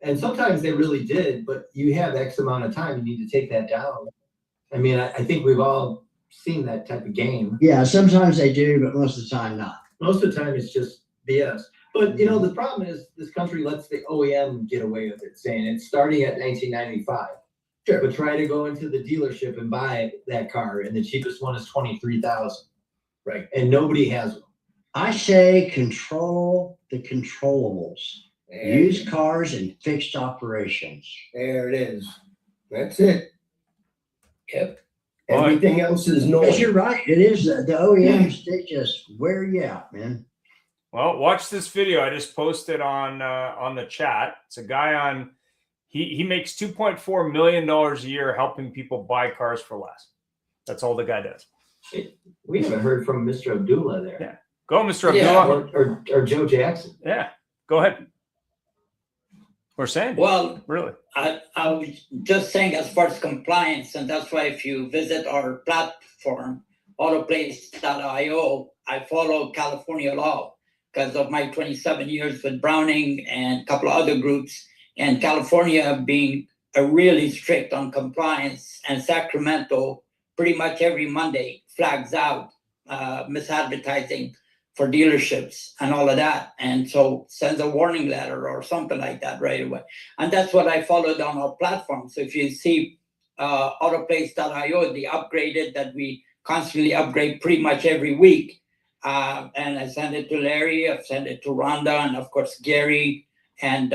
And sometimes they really did, but you have X amount of time. You need to take that down. I mean, I think we've all seen that type of game. Yeah, sometimes they do, but most of the time not. Most of the time it's just BS. But, you know, the problem is this country lets the OEM get away with it, saying it's starting at $19,995. Sure. But try to go into the dealership and buy that car, and the cheapest one is $23,000. Right. And nobody has them. I say control the controllables. Used cars and fixed operations. There it is. That's it. Yep. Everything else is noise. Yes, you're right. It is the OEMs. They just wear you out, man. Well, watch this video I just posted on the chat. It's a guy on. He makes $2.4 million a year helping people buy cars for less. That's all the guy does. We haven't heard from Mr. Abdullah there. Yeah. Go, Mr. Abdullah. Or Joe Jackson. Yeah. Go ahead. Or Sandy. Well, really? I was just saying as far as compliance, and that's why if you visit our platform, autoplace.io, I follow California law because of my 27 years with Browning and a couple of other groups, and California being really strict on compliance, and Sacramento pretty much every Monday flags out misadvertising for dealerships and all of that, and so sends a warning letter or something like that right away. And that's what I followed on our platform. So if you see autoplace.io, the upgraded that we constantly upgrade pretty much every week, and I send it to Larry, I've sent it to Rhonda, and of course Gary and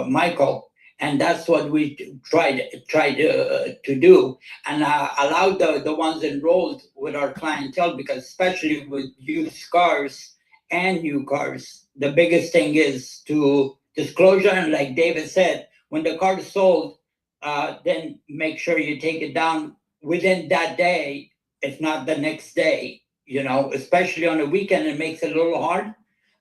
Michael, and that's what we tried to do, and allow the ones enrolled with our clientele, because especially with used cars and new cars, the biggest thing is to disclosure, and like David said, when the car is sold, then make sure you take it down within that day, if not the next day, especially on a weekend, it makes it a little hard.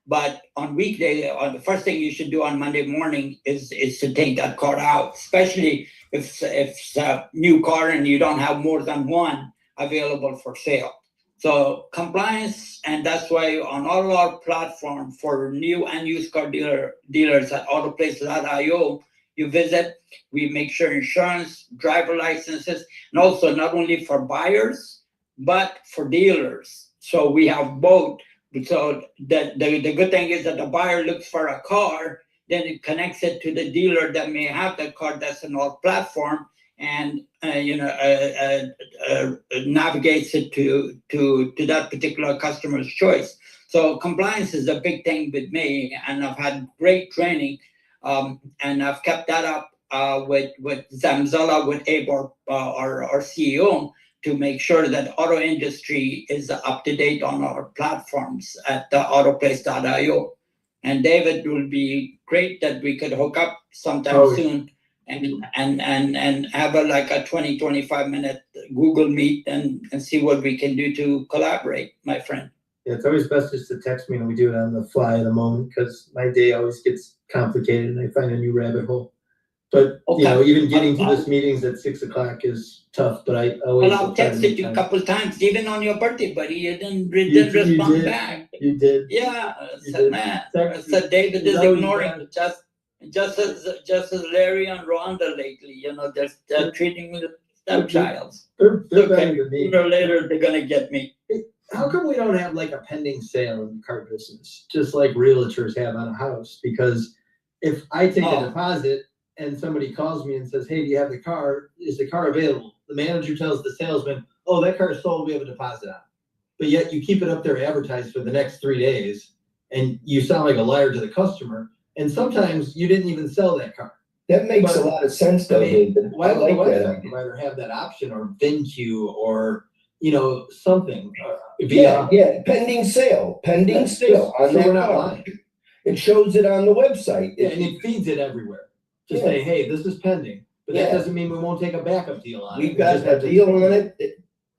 But on weekday, the first thing you should do on Monday morning is to take that car out, especially if it's a new car and you don't have more than one available for sale. So compliance, and that's why on all our platform for new and used car dealers at autoplace.io, you visit, we make sure insurance, driver licenses, and also not only for buyers, but for dealers. So we have both. So the good thing is that the buyer looks for a car, then it connects it to the dealer that may have the car that's on our platform, and navigates it to that particular customer's choice. So compliance is a big thing with me, and I've had great training, and I've kept that up with Zamzala, with Abe, our CEO, to make sure that auto industry is up to date on our platforms at autoplace.io. And David, will be great that we could hook up sometime soon and have a 20-25 minute Google Meet and see what we can do to collaborate, my friend. Yeah, it's always best just to text me and we do it on the fly at the moment, because my day always gets complicated and I find a new rabbit hole. But even getting to this meetings at 6 o'clock is tough. But I always. Well, I've texted you a couple of times, even on your birthday, buddy. You didn't respond back. You did. Yeah, I said David is ignoring just as Larry and Rhonda lately. They're treating me as stepchild. They're better than me. Sooner or later, they're gonna get me. How come we don't have a pending sale in the car business, just like realtors have on a house? Because if I take a deposit and somebody calls me and says, "Hey, do you have the car? Is the car available?" The manager tells the salesman, "Oh, that car is sold. We have a deposit on it." But yet you keep it up there advertised for the next 3 days, and you sound like a liar to the customer. And sometimes you didn't even sell that car. That makes a lot of sense, though. Why would the website rather have that option, or VinQ, or something? Yeah, pending sale on that car. It shows it on the website. Yeah, and it feeds it everywhere. To say, hey, this is pending, but that doesn't mean we won't take a backup deal on it. We've got a deal on it.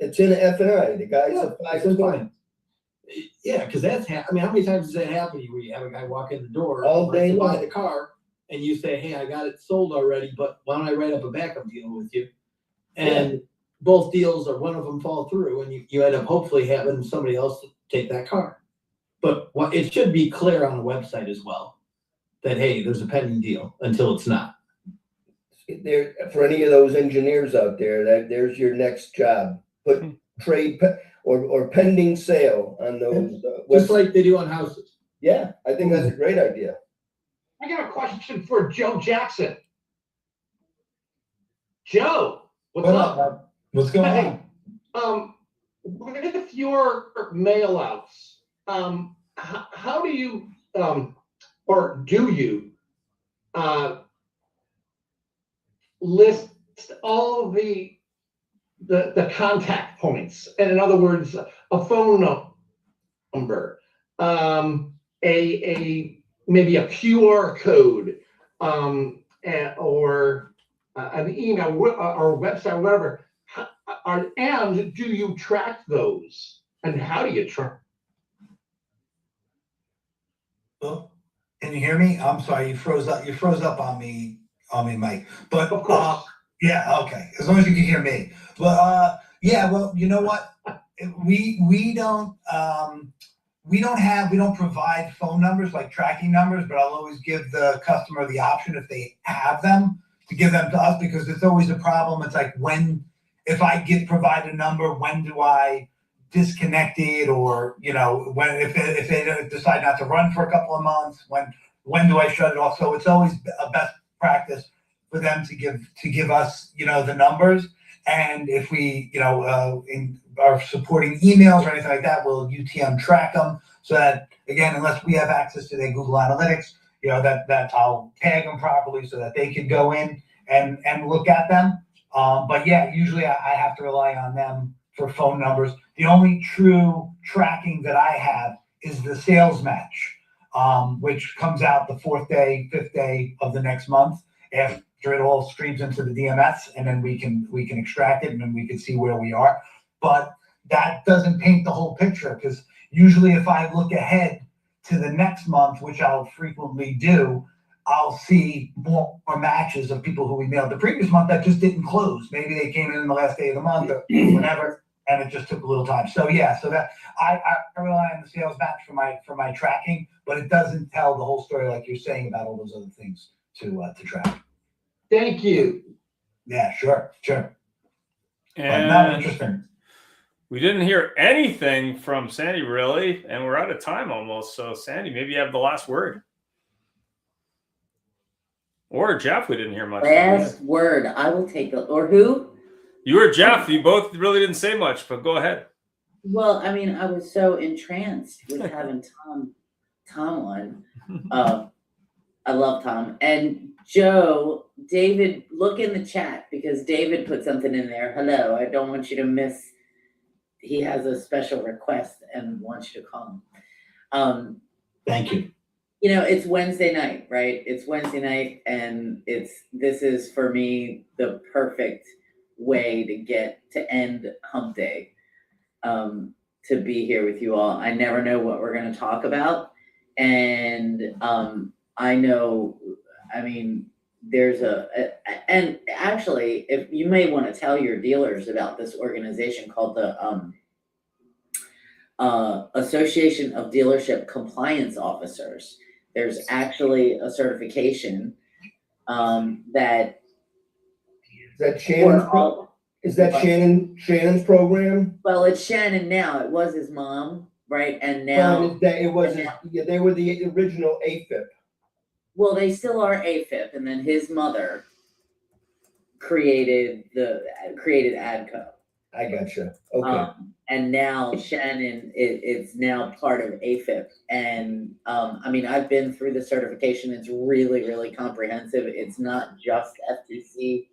It's in F&I. The guy's fine. Yeah, because that's how many times does that happen to you, where you have a guy walk in the door all day long, buy the car, and you say, "Hey, I got it sold already, but why don't I write up a backup deal with you?" And both deals, or one of them, fall through, and you end up hopefully having somebody else take that car. But it should be clear on the website as well that, hey, there's a pending deal, until it's not. There, for any of those engineers out there, there's your next job. Put trade or pending sale on those. Just like they do on houses. Yeah, I think that's a great idea. I got a question for Joe Jackson. Joe, what's up? What's going on? With your mail outs, how do you or do you list all the contact points? And in other words, a phone number, maybe a QR code, or an email or website, or whatever. And do you track those? And how do you track? Well, can you hear me? I'm sorry, you froze up. You froze up on me, Mike. But of course. Yeah, okay. As long as you can hear me. But yeah, well, you know what? we don't provide phone numbers like tracking numbers, but I'll always give the customer the option if they have them to give them to us, because it's always a problem. It's like, if I provide a number, when do I disconnect it? Or, if they decide not to run for a couple of months, when do I shut it off? So it's always a best practice for them to give us, the numbers. And if we, are supporting emails or anything like that, we'll UTM track them so that, again, unless we have access to their Google Analytics, that I'll tag them properly so that they can go in and look at them. But yeah, usually I have to rely on them for phone numbers. The only true tracking that I have is the sales match, which comes out the 4th day, 5th day of the next month after it all streams into the DMS, and then we can extract it, and then we can see where we are. But that doesn't paint the whole picture, because usually if I look ahead to the next month, which I'll frequently do, I'll see more matches of people who we mailed the previous month that just didn't close. Maybe they came in the last day of the month or whatever, and it just took a little time. So yeah, so that I rely on the sales match for my tracking, but it doesn't tell the whole story like you're saying about all those other things to track. Thank you. Yeah, sure. And no, interesting. We didn't hear anything from Sandy, really, and we're out of time almost. So, Sandy, maybe you have the last word. Or Jeff, we didn't hear much. Last word. I will take it. Or who? You or Jeff. You both really didn't say much, but go ahead. Well, I mean, I was so entranced with having Tom on. I love Tom. And Joe, David, look in the chat, because David put something in there. Hello, I don't want you to miss. He has a special request and wants you to call him. Thank you. It's Wednesday night, right? It's Wednesday night, and this is for me the perfect way to get to end hump day, to be here with you all. I never know what we're going to talk about, and I know, I mean, there's and actually, if you may want to tell your dealers about this organization called the Association of Dealership Compliance Officers. There's actually a certification that Is that Shannon? Is that Shannon's program? Well, it's Shannon now. It was his mom, right? And now they were the original AFIP. Well, they still are AFIP, and then his mother created ADCO. I gotcha. Okay. And now Shannon, it's now part of AFIP. And I mean, I've been through the certification. It's really, really comprehensive. It's not just FTC.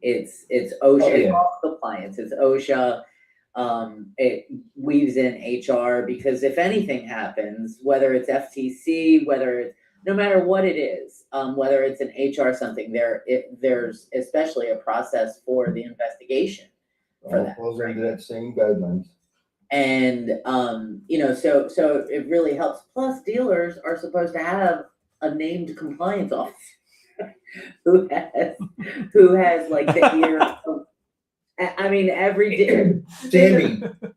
It's OSHA. It's all compliance. It's OSHA. It weaves in HR, because if anything happens, whether it's FTC, no matter what it is, whether it's an HR something, there's especially a process for the investigation. Falls under that same guidelines. And so it really helps. Plus, dealers are supposed to have a named compliance officer who has like the ear. I mean, every day.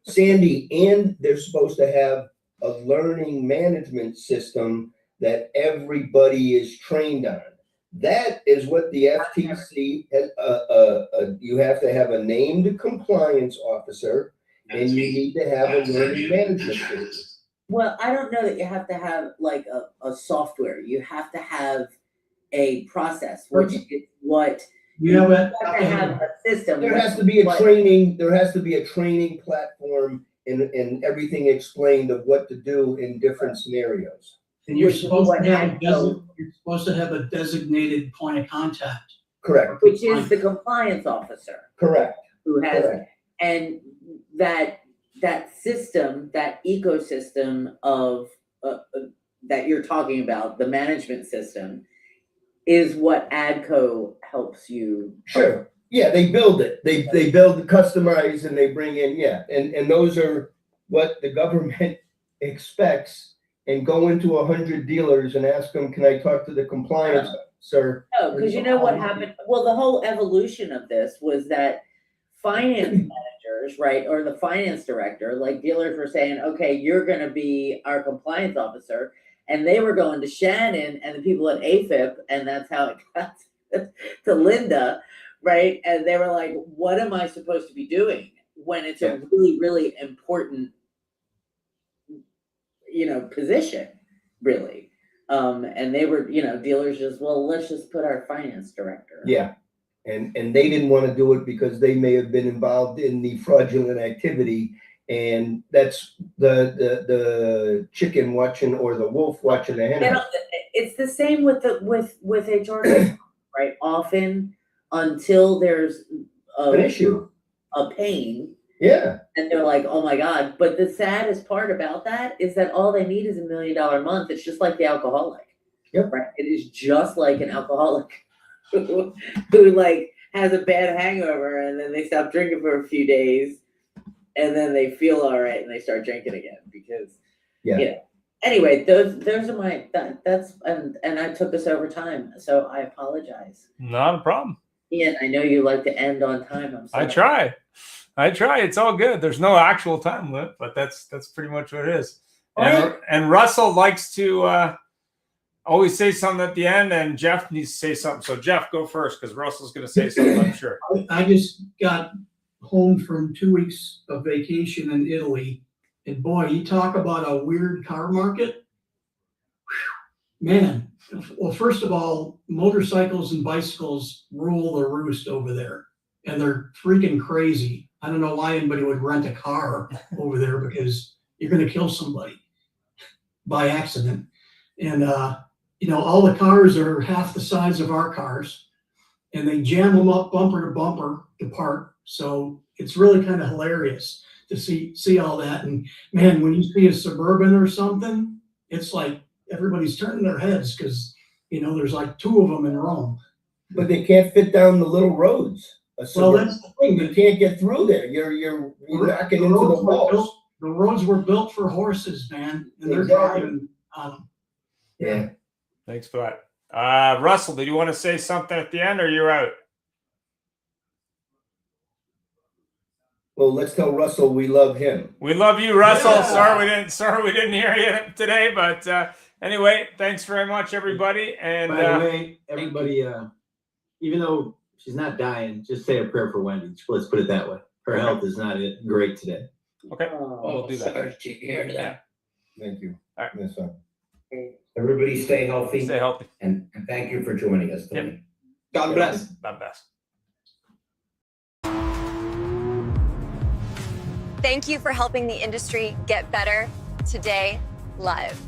Sandy, and they're supposed to have a learning management system that everybody is trained on. That is what the FTC has. You have to have a named compliance officer, and you need to have a learning management system. Well, I don't know that you have to have like a software. You have to have a process, which is what you have to have a system. There has to be a training. There has to be a training platform and everything explained of what to do in different scenarios. And you're supposed to have a designated point of contact. Correct. Which is the compliance officer. Correct. Who has Correct. And that system, that ecosystem of that you're talking about, the management system, is what ADCO helps you. Sure. Yeah, they build it. They build the customize, and they bring in, and those are what the government expects. And go into 100 dealers and ask them, can I talk to the compliance officer? No, because you know what happened? Well, the whole evolution of this was that finance managers dealers, right, or the finance director, like dealers were saying, okay, you're gonna be our compliance officer. And they were going to Shannon and the people at AFIP, and that's how it got to Linda, right? And they were like, what am I supposed to be doing when it's a really, really important, position, really? And they were, dealers just, well, let's just put our finance director. Yeah. And they didn't want to do it because they may have been involved in the fraudulent activity. And that's the chicken watching or the wolf watching the hen. It's the same with HR, right? Often until there's an issue, a pain. Yeah. And they're like, oh my God. But the saddest part about that is that all they need is $1 million a month. It's just like the alcoholic. Yep. Right. It is just like an alcoholic who like has a bad hangover and then they stop drinking for a few days and then they feel all right and they start drinking again because anyway, those are my that's and I took this over time, so I apologize. Not a problem. Ian, I know you like to end on time. I'm sorry. I try. It's all good. There's no actual time limit, but that's pretty much what it is. And Russell likes to always say something at the end, and Jeff needs to say something. So Jeff, go first because Russell's going to say something, I'm sure. I just got home from 2 weeks of vacation in Italy, and boy, you talk about a weird car market. Whew, man, well, first of all, motorcycles and bicycles rule the roost over there, and they're freaking crazy. I don't know why anybody would rent a car over there because you're going to kill somebody by accident. And, all the cars are half the size of our cars and they jam them up bumper to bumper to park. So it's really kind of hilarious to see all that. And man, when you see a Suburban or something, it's like everybody's turning their heads because, there's like 2 of them in Rome. But they can't fit down the little roads. Well, that's the thing. You can't get through there. You're knocking into the walls. The roads were built for horses, man. And they're driving on them. Yeah. Thanks for that. Russell, did you want to say something at the end or you're out? Well, let's tell Russell we love him. We love you, Russell. Yeah. Sorry we didn't hear you today, but anyway, thanks very much, everybody. And by the way, everybody, even though she's not dying, just say a prayer for Wendy. Let's put it that way. Her health is not great today. Okay, we'll do that. Sorry to hear that. Thank you. All right. Yes, sir. Everybody stay healthy. Stay healthy. And thank you for joining us today. God bless. God bless. Thank you for helping the industry get better today live.